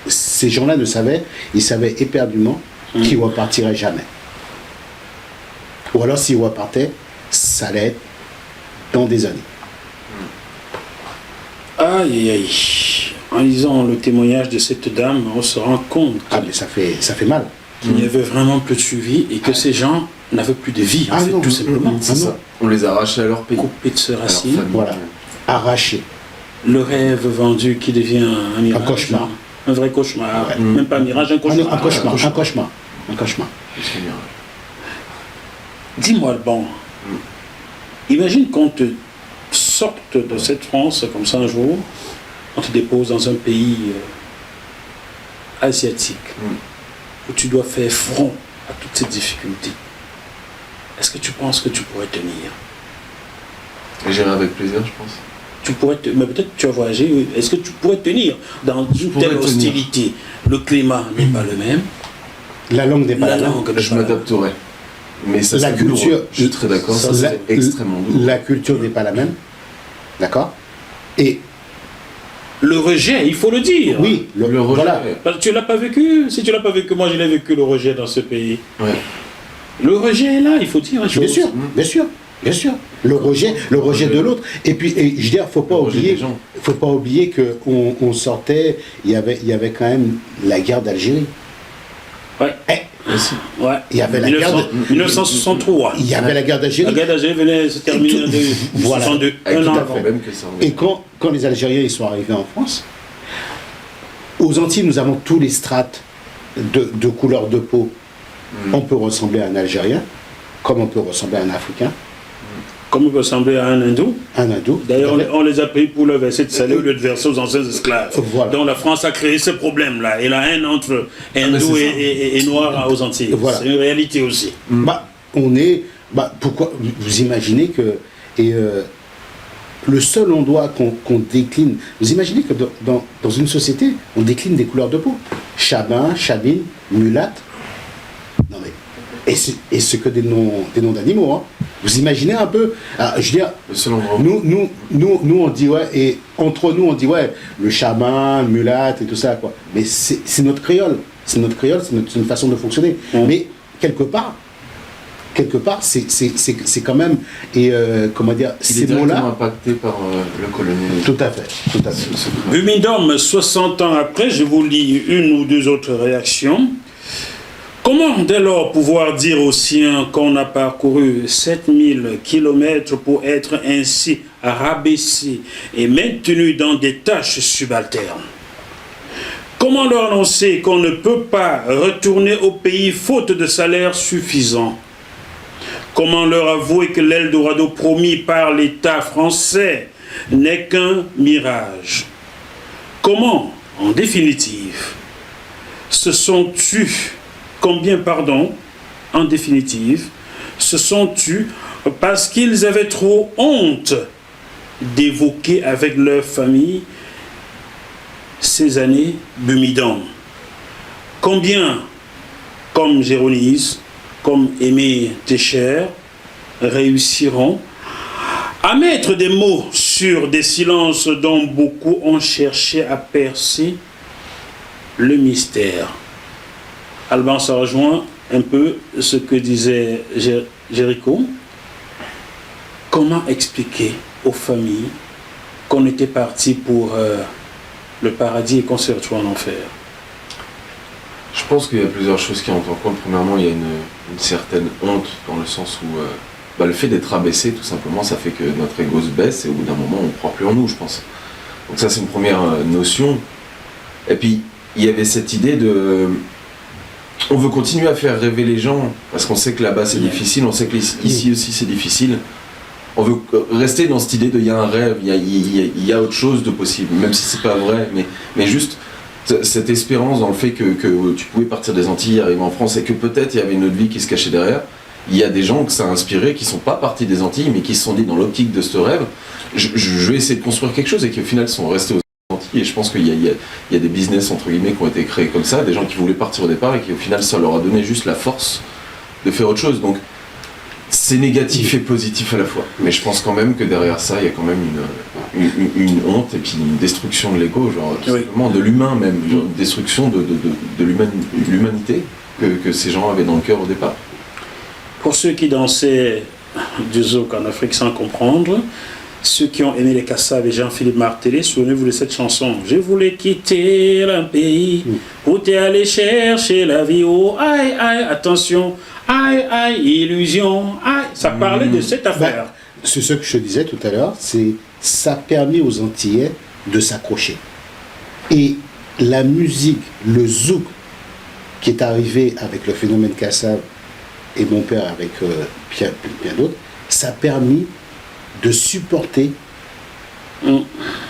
ces gens-là ils savaient éperdument qu'ils ne repartiraient jamais. Ou alors s'ils repartaient, ça allait être dans des années.
Aïe, aïe. En lisant le témoignage de cette dame, on se rend compte
mais ça fait mal.
Qu'il n'y avait vraiment plus de suivi et que ces gens n'avaient plus de vie, en fait, tout simplement.
C'est ça. On les a arrachés à leur pays.
Coupés de ce racine.
Voilà. Arrachés.
Le rêve vendu qui devient un mirage.
Un cauchemar.
Un vrai cauchemar. Ouais. Même pas un mirage, un cauchemar.
Un cauchemar.
Dis-moi le bon. Imagine qu'on te sorte de cette France comme ça un jour, on te dépose dans un pays asiatique où tu dois faire front à toutes ces difficultés. Est-ce que tu penses que tu pourrais tenir?
J'irai avec plaisir, je pense.
Tu pourrais mais peut-être tu as voyagé. Est-ce que tu pourrais tenir dans une telle hostilité? Le climat n'est pas le même.
La langue n'est pas la même.
Je m'adapterai. Mais ça,
la culture,
je suis très d'accord, ça c'est extrêmement douloureux.
La culture n'est pas la même. D'accord? Et
le rejet, il faut le dire.
Oui, le rejet.
Voilà. Tu ne l'as pas vécu. Si tu ne l'as pas vécu, moi je l'ai vécu, le rejet dans ce pays.
Ouais.
Le rejet est là, il faut dire.
Bien sûr, bien sûr, bien sûr. Le rejet de l'autre. Et puis, je veux dire, faut pas oublier qu'on sortait, il y avait quand même la guerre d'Algérie.
Ouais.
Ouais. Il y avait la guerre de
1963.
Il y avait la guerre d'Algérie.
La guerre d'Algérie venait se terminer en 1962. Un an avant.
Et quand les Algériens ils sont arrivés en France, aux Antilles, nous avons tous les strates de couleur de peau. On peut ressembler à un Algérien, comme on peut ressembler à un Africain.
Comme on peut ressembler à un hindou.
Un hindou.
D'ailleurs, on les a payés pour le verser de salé au lieu de verser aux anciens esclaves.
Voilà.
Donc la France a créé ce problème-là. Et la haine entre hindous et noirs aux Antilles. Voilà. C'est une réalité aussi.
Pourquoi vous imaginez que... le seul endroit qu'on décline... Vous imaginez que dans une société, on décline des couleurs de peau. Chabin, chabine, mulatte. Non mais... Et c'est que des noms d'animaux. Hein. Vous imaginez un peu, je veux dire, nous on dit ouais, et entre nous on dit ouais, le chaman, mulâtre et tout ça quoi. Mais c'est notre créole, c'est une façon de fonctionner. Mais quelque part, c'est quand même comment dire, ces mots-là
impacté par le colonialisme.
Tout à fait.
Bumidom, 60 ans après, je vous lis une ou deux autres réactions. Comment dès lors pouvoir dire aux siens qu'on a parcouru 7000 km pour être ainsi rabaissé et maintenu dans des tâches subalternes? Comment leur annoncer qu'on ne peut pas retourner au pays faute de salaire suffisant? Comment leur avouer que l'Eldorado promis par l'État français n'est qu'un mirage? Comment, en définitive, se sont-tu en définitive, se sont tus parce qu'ils avaient trop honte d'évoquer avec leur famille ces années Bumidom. Combien, comme Géronise, comme Aimé Técher, réussiront à mettre des mots sur des silences dont beaucoup ont cherché à percer le mystère? Alban, ça rejoint un peu ce que disait Jéricho. Comment expliquer aux familles qu'on était parti pour le paradis et qu'on se retrouve en enfer?
Je pense qu'il y a plusieurs choses qui entrent en compte. Premièrement, il y a une certaine honte dans le sens où le fait d'être abaissé, tout simplement, ça fait que notre ego se baisse et au bout d'un moment, on ne croit plus en nous, je pense. Donc ça, c'est une première notion. Et puis, il y avait cette idée de... On veut continuer à faire rêver les gens, parce qu'on sait que là-bas, c'est difficile, on sait que ici aussi, c'est difficile. On veut rester dans cette idée de il y a un rêve, il y a autre chose de possible, même si c'est pas vrai, mais juste cette espérance dans le fait que tu pouvais partir des Antilles, arriver en France, et que peut-être il y avait une autre vie qui se cachait derrière. Il y a des gens que ça a inspiré, qui sont pas partis des Antilles, mais qui se sont dit dans l'optique de ce rêve, je vais essayer de construire quelque chose, et qui au final sont restés aux Antilles. Et je pense qu'il y a des business entre guillemets qui ont été créés comme ça, des gens qui voulaient partir au départ, et qui au final ça leur a donné juste la force de faire autre chose. Donc c'est négatif et positif à la fois. Mais je pense quand même que derrière ça, il y a quand même une honte et puis une destruction de l'ego, genre tout simplement de l'humain même, genre, une destruction de l'humanité que ces gens avaient dans le cœur au départ.
Pour ceux qui dansaient du zouk en Afrique sans comprendre, ceux qui ont aimé les Kassav et Jean-Philippe Martelly, souvenez-vous de cette chanson. Je voulais quitter un pays où t'es allé chercher la vie. Oh, aïe, aïe, attention, aïe, aïe, illusion, aïe. Ça parlait de cette affaire.
C'est ce que je disais tout à l'heure, ça a permis aux Antillais de s'accrocher. Et la musique, le zouk, qui est arrivé avec le phénomène Kassav et mon père avec bien d'autres, ça a permis de supporter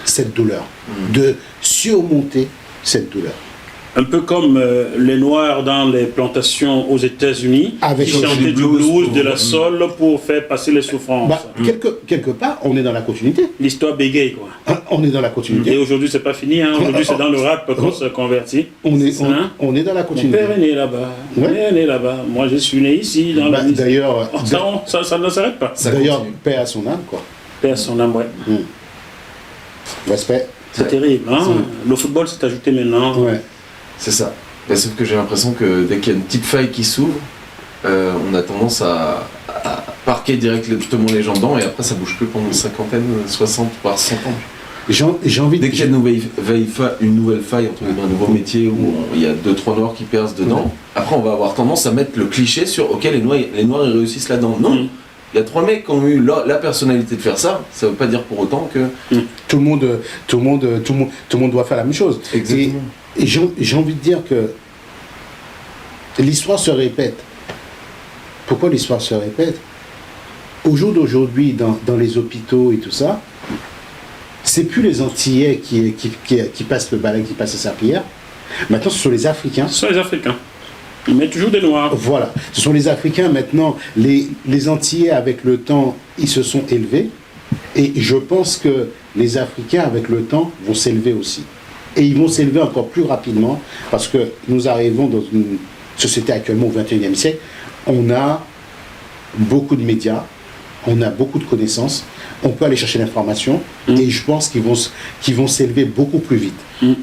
cette douleur, de surmonter cette douleur.
Un peu comme les Noirs dans les plantations aux États-Unis, qui chantaient du blues, de la soul pour faire passer les souffrances.
Quelque part, on est dans la continuité.
L'histoire bégaye, quoi.
On est dans la continuité.
Et aujourd'hui, c'est pas fini. Hein. Aujourd'hui, c'est dans le rap qu'on se convertit.
On est dans la continuité.
Mon père est né là-bas. Mon père est né là-bas. Moi, je suis né ici, dans la musique.
D'ailleurs,
ça ne s'arrête pas.
D'ailleurs, paix à son âme, quoi.
Paix à son âme, ouais.
Respect.
C'est terrible, hein. Le football s'est ajouté maintenant.
Ouais.
C'est ça. Mais sauf que j'ai l'impression que dès qu'il y a une petite faille qui s'ouvre, on a tendance à parquer directement les gens dedans et après ça bouge plus pendant une cinquantaine, 60 voire 100 ans.
J'ai envie
dès qu'il y a une nouvelle faille, entre guillemets, un nouveau métier où il y a 2-3 noirs qui percent dedans, après on va avoir tendance à mettre le cliché sur ok, les noirs ils réussissent là-dedans. Non, il y a 3 mecs qui ont eu la personnalité de faire ça. Ça veut pas dire pour autant que
tout le monde doit faire la même chose.
Exactement.
Et j'ai envie de dire que l'histoire se répète. Pourquoi l'histoire se répète? Au jour d'aujourd'hui, dans les hôpitaux et tout ça, c'est plus les Antillais qui passent le balai, qui passent la serpillière. Maintenant, ce sont les Africains.
Ce sont les Africains. Ils mettent toujours des Noirs.
Voilà. Ce sont les Africains maintenant. Les Antillais, avec le temps, ils se sont élevés. Et je pense que les Africains, avec le temps, vont s'élever aussi. Et ils vont s'élever encore plus rapidement parce que nous arrivons dans une société actuellement au XXIe siècle. On a beaucoup de médias, on a beaucoup de connaissances, on peut aller chercher l'information et je pense qu'ils vont s'élever beaucoup plus vite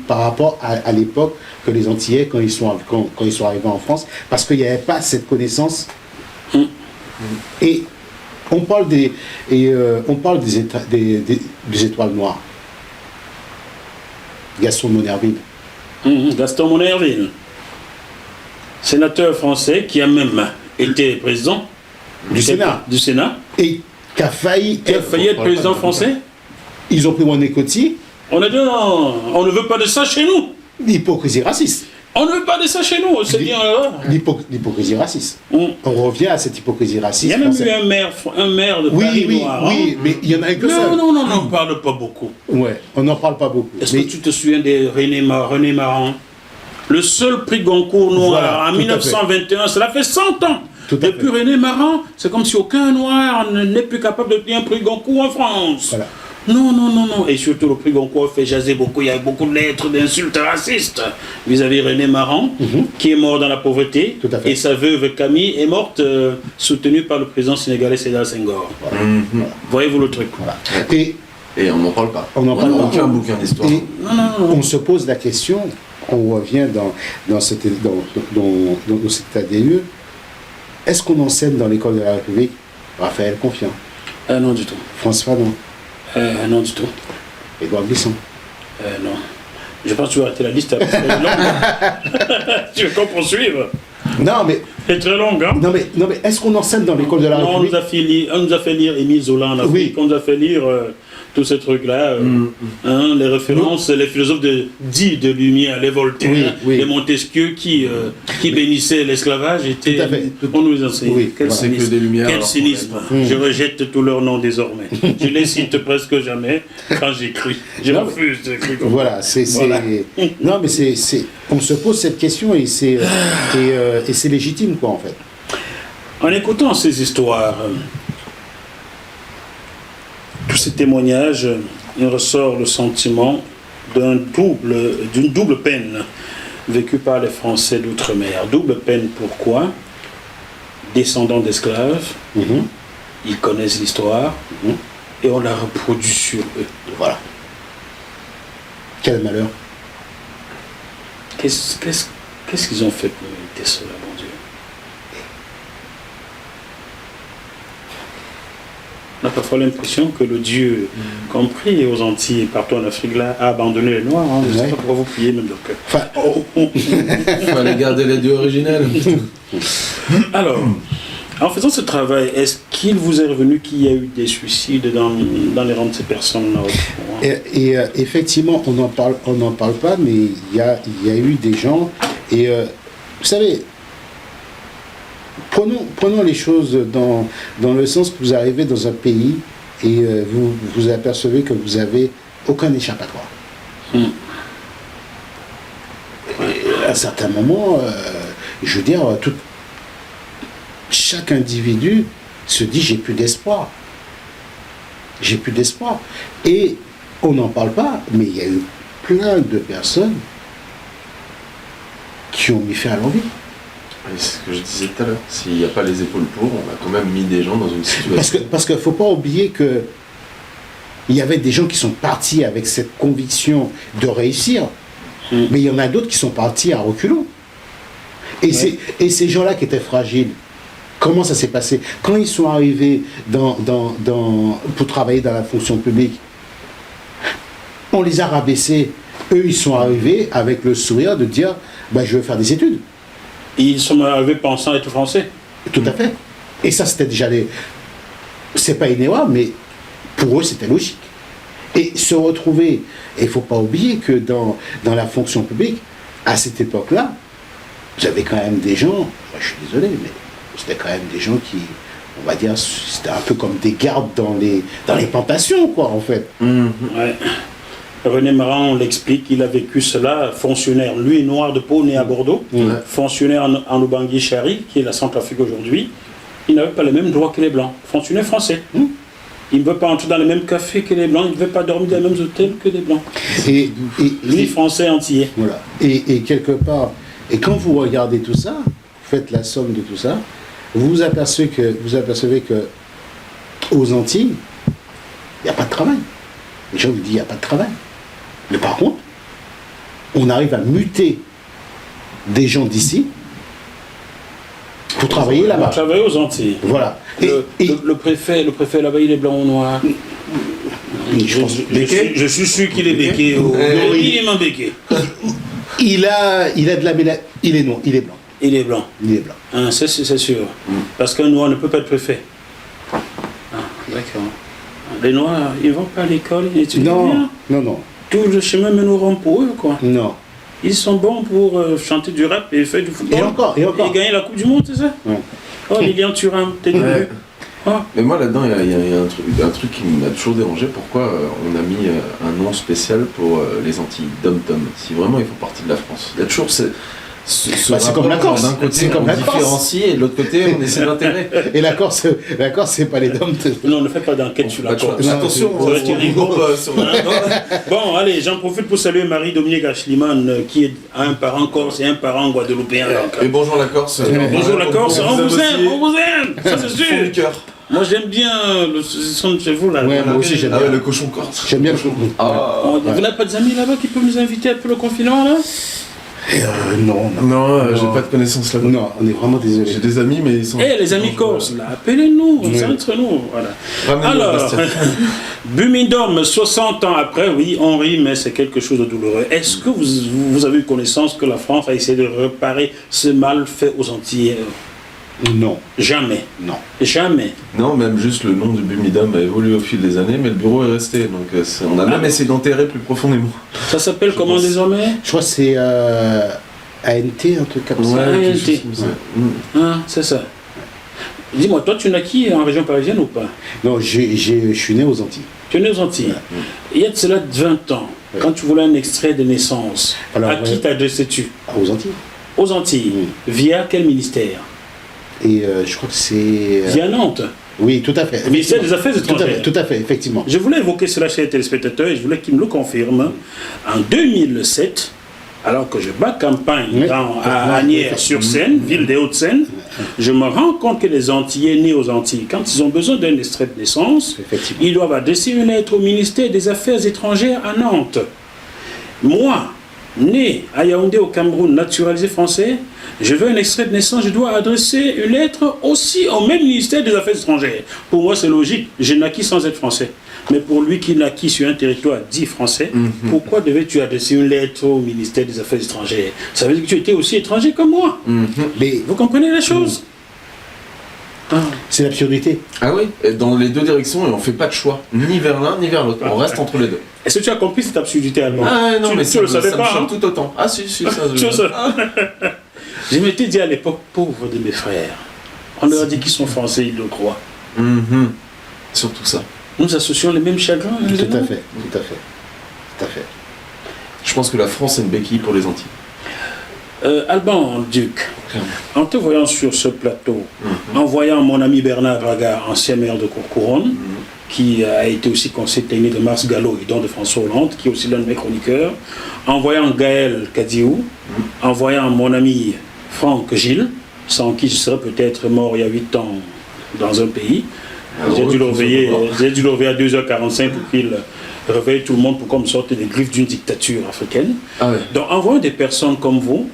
par rapport à l'époque que les Antillais quand ils sont arrivés en France parce qu'il n'y avait pas cette connaissance. Et on parle des étoiles noires. Gaston Monnerville.
Gaston Monnerville, sénateur français qui a même été président
du
Sénat.
Et qui a failli
être président français.
Ils ont pris René Coty.
On a dit non, on ne veut pas de ça chez nous.
L'hypocrisie raciste.
On ne veut pas de ça chez nous, c'est bien.
L'hypocrisie raciste. On revient à cette hypocrisie raciste.
Il y a même eu un maire de Paris noir.
Oui, mais il y en a un que ça.
Non, on n'en parle pas beaucoup.
Ouais, on n'en parle pas beaucoup.
Est-ce que tu te souviens de René Marant? Le seul prix Goncourt noir en 1921, cela fait 100 ans. Depuis René Marant, c'est comme si aucun noir n'est plus capable de tenir un prix Goncourt en France. Voilà. Non. Et surtout, le prix Goncourt fait jaser beaucoup. Il y a beaucoup de lettres d'insultes racistes vis-à-vis René Marant, qui est mort dans la pauvreté. Et sa veuve Camille est morte soutenue par le président sénégalais Sédar Senghor. Voilà. Voyez-vous le truc.
Voilà.
Et on n'en parle pas.
On n'en parle pas.
Aucun bouquin d'histoire.
On se pose la question, on revient dans cet état des lieux. Est-ce qu'on enseigne dans l'école de la République Raphaël Confiant?
Non du tout.
François Fanon?
Non du tout.
Édouard Glissant?
Non. Je pense que tu vas arrêter la liste. Parce qu'elle est longue. Tu veux qu'on poursuive?
Non, mais.
C'est très long, hein?
Non, mais est-ce qu'on enseigne dans l'école de la République?
On nous a fait lire Émile Zola en Afrique, on nous a fait lire tous ces trucs-là, les références, les philosophes dits de Lumière, les Voltaire, les Montesquieu qui bénissaient l'esclavage, on nous enseigne.
Oui,
Quel
voilà.
cynisme,
C'est que des lumières,
quel
alors,
cynisme. Je rejette tous leurs noms désormais. Je les cite presque jamais quand j'écris. Je refuse d'écrire comme
voilà,
Voilà.
Non, mais on se pose cette question et c'est légitime, quoi, en fait.
En écoutant ces histoires, tous ces témoignages, il ressort le sentiment d'une double peine vécue par les Français d'outre-mer. Double peine, pourquoi? Descendants d'esclaves, ils connaissent l'histoire et on la reproduit sur eux.
Voilà. Quel malheur.
Qu'est-ce qu'ils ont fait pour mériter cela, mon Dieu? On a parfois l'impression que le Dieu compris aux Antilles et partout en Afrique là, a abandonné les Noirs. Je ne sais pas pourquoi vous priez même donc.
Il fallait garder les dieux originels.
Alors, en faisant ce travail, est-ce qu'il vous est revenu qu'il y a eu des suicides dans les rangs de ces personnes-là?
Et effectivement, on n'en parle pas, mais il y a eu des gens. Et vous savez, prenons les choses dans le sens que vous arrivez dans un pays et vous apercevez que vous n'avez aucun échappatoire. À un certain moment, je veux dire, chaque individu se dit j'ai plus d'espoir. J'ai plus d'espoir. Et on n'en parle pas, mais il y a eu plein de personnes qui ont mis fin à leur vie.
C'est ce que je disais tout à l'heure. S'il n'y a pas les épaules pour, on a quand même mis des gens dans une situation.
Parce qu'il ne faut pas oublier que il y avait des gens qui sont partis avec cette conviction de réussir, mais il y en a d'autres qui sont partis à reculons. Et ces gens-là qui étaient fragiles, comment ça s'est passé? Quand ils sont arrivés pour travailler dans la fonction publique, on les a rabaissés. Eux, ils sont arrivés avec le sourire de dire je veux faire des études.
Ils sont arrivés pensant être français.
Tout à fait. Et ça, c'était déjà c'est pas une erreur, mais pour eux, c'était logique. Et se retrouver, et il ne faut pas oublier que dans la fonction publique, à cette époque-là, vous avez quand même des gens, moi je suis désolé, mais c'était quand même des gens qui, on va dire, c'était un peu comme des gardes dans les plantations, quoi, en fait.
Ouais. René Maran, on l'explique, il a vécu cela, fonctionnaire, lui noir de peau, né à Bordeaux, fonctionnaire en Obangi-Chari, qui est la Centrafrique aujourd'hui, il n'avait pas les mêmes droits que les Blancs, fonctionnaire français. Il ne veut pas entrer dans les mêmes cafés que les Blancs, il ne veut pas dormir dans les mêmes hôtels que les Blancs.
Et
lui, français antillais.
Voilà. Et quelque part, et quand vous regardez tout ça, vous faites la somme de tout ça, vous apercevez que aux Antilles, il n'y a pas de travail. Les gens vous disent il n'y a pas de travail. Mais par contre, on arrive à muter des gens d'ici pour travailler là-bas.
Travailler aux Antilles.
Voilà.
Le préfet là-bas, il est blanc ou noir? Je suis sûr qu'il est béqué. Il est même béqué.
Il a de la mélanine. Il est noir. Il est blanc.
Il est blanc.
Il est blanc.
Ah, c'est sûr. Parce qu'un noir ne peut pas être préfet. Ah, d'accord. Les noirs, ils ne vont pas à l'école, ils étudient bien.
Non.
Tout le chemin mène au rond pour eux, quoi.
Non.
Ils sont bons pour chanter du rap et faire du football.
Et encore.
Et gagner la Coupe du Monde, c'est ça?
Ouais.
Oh, Lilian Thuram, t'es devenu.
Mais moi, là-dedans, il y a un truc qui m'a toujours dérangé. Pourquoi on a mis un nom spécial pour les Antilles, Dom-Tom? Si vraiment ils font partie de la France. Il y a toujours ce
c'est comme la Corse.
D'un côté, on différencie et de l'autre côté, on essaie d'intégrer.
Et la Corse, c'est pas les Dom.
Non, on ne fait pas d'enquête sur la Corse.
Attention,
ça va être rigolo. Bon, allez, j'en profite pour saluer Marie-Dominique Achliman, qui a un parent corse et un parent guadeloupéen.
Et bonjour la Corse.
Bonjour la Corse, on vous aime, ça c'est sûr. Moi j'aime bien le son de chez vous là.
Ouais, moi aussi j'aime bien.
Le cochon corse.
J'aime bien le cochon.
Vous n'avez pas des amis là-bas qui peuvent nous inviter un peu le confinement là?
Non,
j'ai pas de connaissances là-bas.
Non, on est vraiment désolé.
J'ai des amis, mais ils sont...
les amis corses, là, appelez-nous, on est entre nous, voilà. Alors, Bumindum, 60 ans après, oui, on rit, mais c'est quelque chose de douloureux. Est-ce que vous avez eu connaissance que la France a essayé de réparer ce mal fait aux Antillais?
Non.
Jamais.
Non.
Jamais.
Non, même juste le nom du Bumindum a évolué au fil des années, mais le bureau est resté. Donc on a même essayé d'enterrer plus profondément.
Ça s'appelle comment désormais?
Je crois que c'est ANT, un truc comme ça.
ANT. C'est ça. Dis-moi, toi tu naquis en région parisienne ou pas?
Non, je suis né aux Antilles.
Tu es né aux Antilles. Il y a de cela 20 ans, quand tu voulais un extrait de naissance, à qui t'adressais-tu?
Aux Antilles.
Aux Antilles. Via quel ministère?
Et je crois que c'est...
Via Nantes.
Oui, tout à fait.
Le ministère des Affaires étrangères.
Tout à fait, effectivement.
Je voulais évoquer cela chez les téléspectateurs et je voulais qu'ils me le confirment. En 2007, alors que je bats campagne à Asnières-sur-Seine, ville des Hauts-de-Seine, je me rends compte que les Antillais nés aux Antilles, quand ils ont besoin d'un extrait de naissance, ils doivent adresser une lettre au ministère des Affaires étrangères à Nantes. Moi, né à Yaoundé au Cameroun, naturalisé français, je veux un extrait de naissance, je dois adresser une lettre aussi au même ministère des Affaires étrangères. Pour moi, c'est logique, j'ai naquis sans être français. Mais pour lui qui naquit sur un territoire dit français, pourquoi devais-tu adresser une lettre au ministère des Affaires étrangères? Ça veut dire que tu étais aussi étranger comme moi. Mais vous comprenez la chose?
C'est l'absurdité.
Ah oui, et dans les deux directions, et on ne fait pas de choix, ni vers l'un ni vers l'autre, on reste entre les deux.
Est-ce que tu as compris cette absurdité allemande?
Ah non, mais
tu le savais pas,
me tout autant. Ah si, ça
je m'étais dit à l'époque, pauvre de mes frères, on leur a dit qu'ils sont français, ils le croient.
Surtout ça.
Nous associons les mêmes chagrins.
Tout à fait.
Je pense que la France est une béquille pour les Antilles.
Alban Duc, en te voyant sur ce plateau, en voyant mon ami Bernard Braga, ancien maire de Courcouronne, qui a été aussi conseiller technique de Mars Gallo et donc de François Hollande, qui est aussi l'un de mes chroniqueurs, en voyant Gaël Kadiou, en voyant mon ami Franck Gilles, sans qui je serais peut-être mort il y a 8 ans dans un pays. J'ai dû le réveiller à 2h45 pour qu'il réveille tout le monde pour qu'on me sorte des griffes d'une dictature africaine. Donc en voyant des personnes comme vous,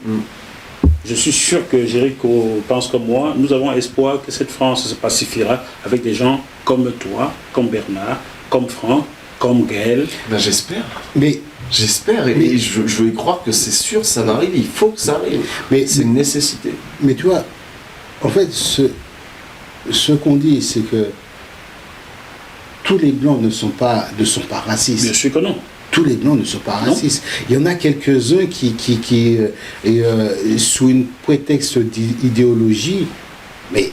je suis sûr que Jéricho pense comme moi, nous avons espoir que cette France se pacifiera avec des gens comme toi, comme Bernard, comme Franck, comme Gaël.
J'espère.
J'espère
et je veux y croire que c'est sûr, ça va arriver, il faut que ça arrive. Mais c'est une nécessité.
Mais tu vois, en fait, ce qu'on dit, c'est que tous les Blancs ne sont pas racistes.
Bien sûr que non.
Tous les Blancs ne sont pas racistes. Il y en a quelques-uns qui sous une prétexte d'idéologie, mais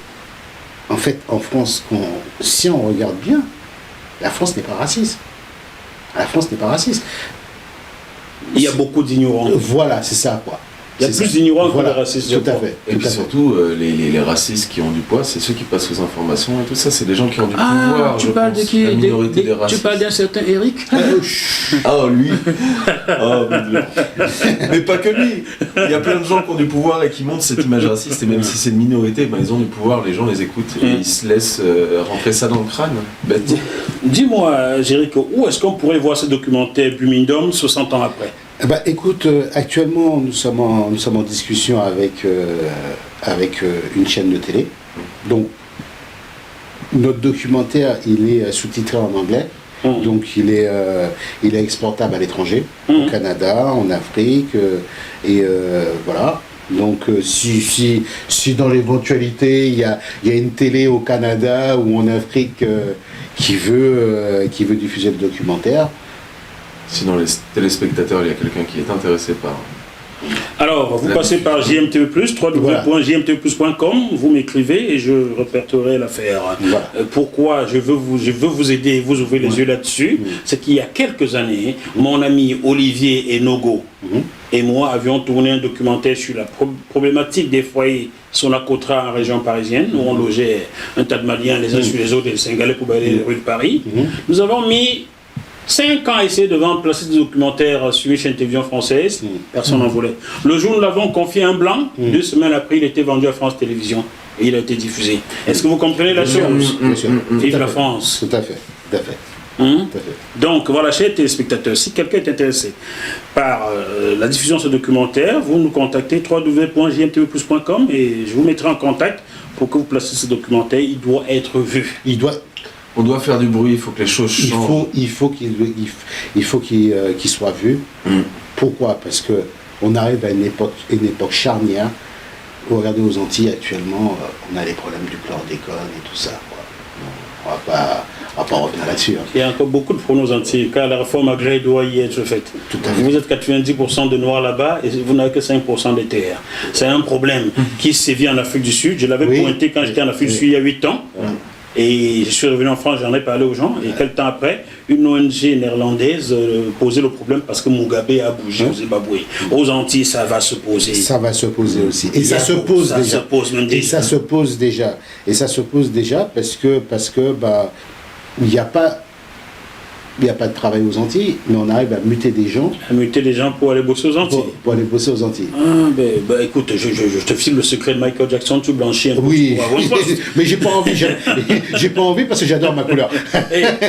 en fait, en France, si on regarde bien, la France n'est pas raciste. La France n'est pas raciste.
Il y a beaucoup d'ignorants.
Voilà, c'est ça, quoi.
Il y a plus d'ignorants que de racistes.
Tout à fait.
Et puis surtout, les racistes qui ont du poids, c'est ceux qui passent aux informations et tout ça. C'est des gens qui ont du pouvoir.
Tu parles de qui?
La minorité des racistes.
Tu parles d'un certain Eric?
Lui. Mais pas que lui. Il y a plein de gens qui ont du pouvoir et qui montrent cette image raciste. Et même si c'est une minorité, ils ont du pouvoir, les gens les écoutent et ils se laissent rentrer ça dans le crâne.
Dis-moi, Jéricho, où est-ce qu'on pourrait voir ce documentaire Bumindum 60 ans après?
Écoute, actuellement, nous sommes en discussion avec une chaîne de télé. Donc, notre documentaire, il est sous-titré en anglais. Donc, il est exportable à l'étranger, au Canada, en Afrique, et voilà. Donc, si dans l'éventualité, il y a une télé au Canada ou en Afrique qui veut diffuser le documentaire.
Si dans les téléspectateurs, il y a quelqu'un qui est intéressé par...
Alors, vous passez par JMTV+, www.jmtv+.com, vous m'écrivez et je répertorerai l'affaire.
Voilà.
Pourquoi je veux vous aider et vous ouvrir les yeux là-dessus, c'est qu'il y a quelques années, mon ami Olivier Enogo et moi avions tourné un documentaire sur la problématique des foyers Sonacotra en région parisienne, où on logeait un tas de Maliens les uns sur les autres et les Sénégalais pour balayer les rues de Paris. Nous avons mis 5 ans à essayer de remplacer des documentaires sur une chaîne télévision française, personne n'en voulait. Le jour où nous l'avons confié à un blanc, 2 semaines après, il était vendu à France Télévisions et il a été diffusé. Est-ce que vous comprenez la chose?
Bien sûr.
Vive la France.
Tout à fait.
Donc voilà, chers téléspectateurs, si quelqu'un est intéressé par la diffusion de ce documentaire, vous nous contactez www.jmtvplus.com et je vous mettrai en contact pour que vous placiez ce documentaire. Il doit être vu.
On doit faire du bruit, il faut que les choses changent.
Il faut qu'il soit vu. Pourquoi? Parce que on arrive à une époque charnière. Vous regardez aux Antilles actuellement, on a les problèmes du chlordécone et tout ça, quoi. On va pas revenir là-dessus.
Il y a encore beaucoup de problèmes aux Antilles, car la réforme agraire doit y être faite. Vous êtes 90% de Noirs là-bas et vous n'avez que 5% des terres. C'est un problème qui sévit en Afrique du Sud. Je l'avais pointé quand j'étais en Afrique du Sud il y a 8 ans. Et je suis revenu en France, j'en ai parlé aux gens. Et quelques temps après, une ONG néerlandaise posait le problème parce que Mugabe a bougé au Zimbabwe. Aux Antilles, ça va se poser.
Ça va se poser aussi. Et ça se pose déjà. Et ça se pose déjà. Et ça se pose déjà parce que il n'y a pas de travail aux Antilles, mais on arrive à muter des gens.
À muter des gens pour aller bosser aux Antilles.
Pour aller bosser aux Antilles.
Écoute, je te file le secret de Michael Jackson, tu blanchis un peu.
Oui, mais j'ai pas envie. J'ai pas envie parce que j'adore ma couleur.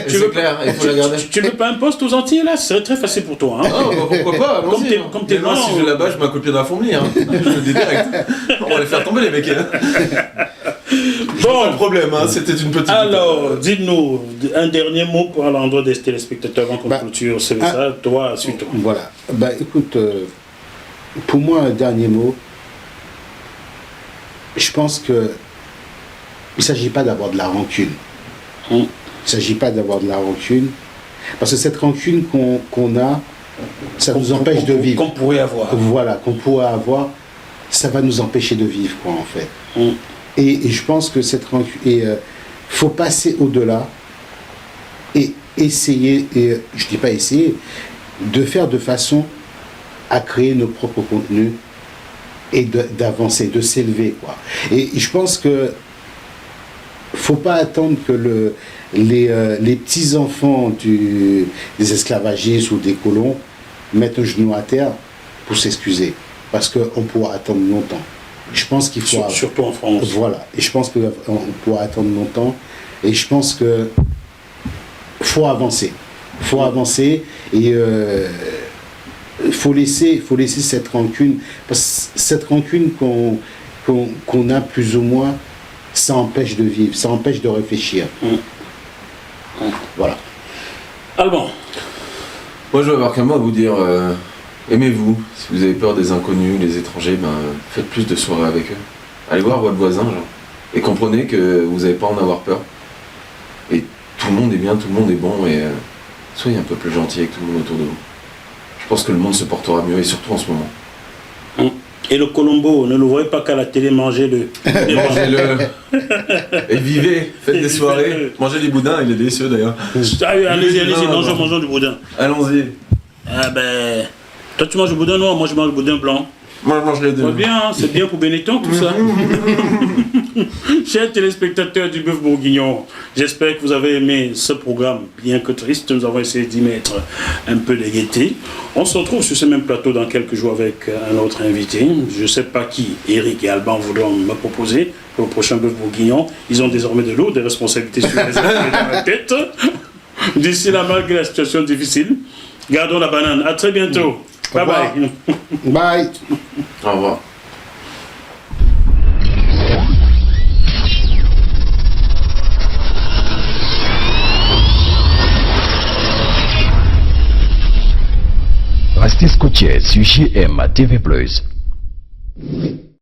C'est clair, il faut la garder. Tu veux pas un poste aux Antilles là? Ce serait très facile pour toi. Hein.
Oh, pourquoi pas?
Comme t'es blanc.
Si je vais là-bas, je mets un coup de pied dans la fourmi. Hein. Je le dis direct. On va les faire tomber les mecs. Hein. Bon, pas de problème, hein. C'était une petite.
Alors, dites-nous un dernier mot pour l'endroit des téléspectateurs avant qu'on clôture. C'est ça, toi, suite.
Voilà. Écoute, pour moi, un dernier mot. Je pense que il ne s'agit pas d'avoir de la rancune. Il ne s'agit pas d'avoir de la rancune. Parce que cette rancune qu'on a, ça nous empêche de vivre.
Qu'on pourrait avoir.
Voilà, qu'on pourrait avoir, ça va nous empêcher de vivre, quoi, en fait. Et je pense que cette rancune, faut passer au-delà et essayer, et je dis pas essayer, de faire de façon à créer nos propres contenus et d'avancer, de s'élever, quoi. Et je pense que faut pas attendre que les petits-enfants des esclavagistes ou des colons mettent un genou à terre pour s'excuser, parce qu'on pourra attendre longtemps. Je pense qu'il faut...
Surtout en France.
Voilà. Et je pense qu'on pourra attendre longtemps. Et je pense que faut avancer. Faut avancer et faut laisser cette rancune. Parce que cette rancune qu'on a plus ou moins, ça empêche de vivre, ça empêche de réfléchir. Voilà.
Alban.
Moi, je vais avoir qu'un mot à vous dire. Aimez-vous. Si vous avez peur des inconnus, les étrangers, faites plus de soirées avec eux. Allez voir votre voisin, genre. Et comprenez que vous n'avez pas à en avoir peur. Et tout le monde est bien, tout le monde est bon, et soyez un peu plus gentil avec tout le monde autour de vous. Je pense que le monde se portera mieux, et surtout en ce moment.
Et le Colombo, ne le voyez pas qu'à la télé, mangez-le.
Mangez-le. Et vivez, faites des soirées. Mangez des boudins, il est délicieux d'ailleurs.
Allez-y, mangeons du boudin.
Allons-y.
Toi tu manges du boudin noir, moi je mange du boudin blanc.
Moi je mange les deux.
C'est bien pour Benetton tout ça. Chers téléspectateurs du Bœuf Bourguignon, j'espère que vous avez aimé ce programme, bien que triste. Nous avons essayé d'y mettre un peu de gaieté. On se retrouve sur ce même plateau dans quelques jours avec un autre invité. Je ne sais pas qui, Eric et Alban voudront me proposer pour le prochain Bœuf Bourguignon. Ils ont désormais de lourdes responsabilités sur les épaules dans la tête. D'ici là, malgré la situation difficile, gardons la banane. À très bientôt. Bye bye.
Bye.
Au revoir.
Restez scotchés sur JMTV+.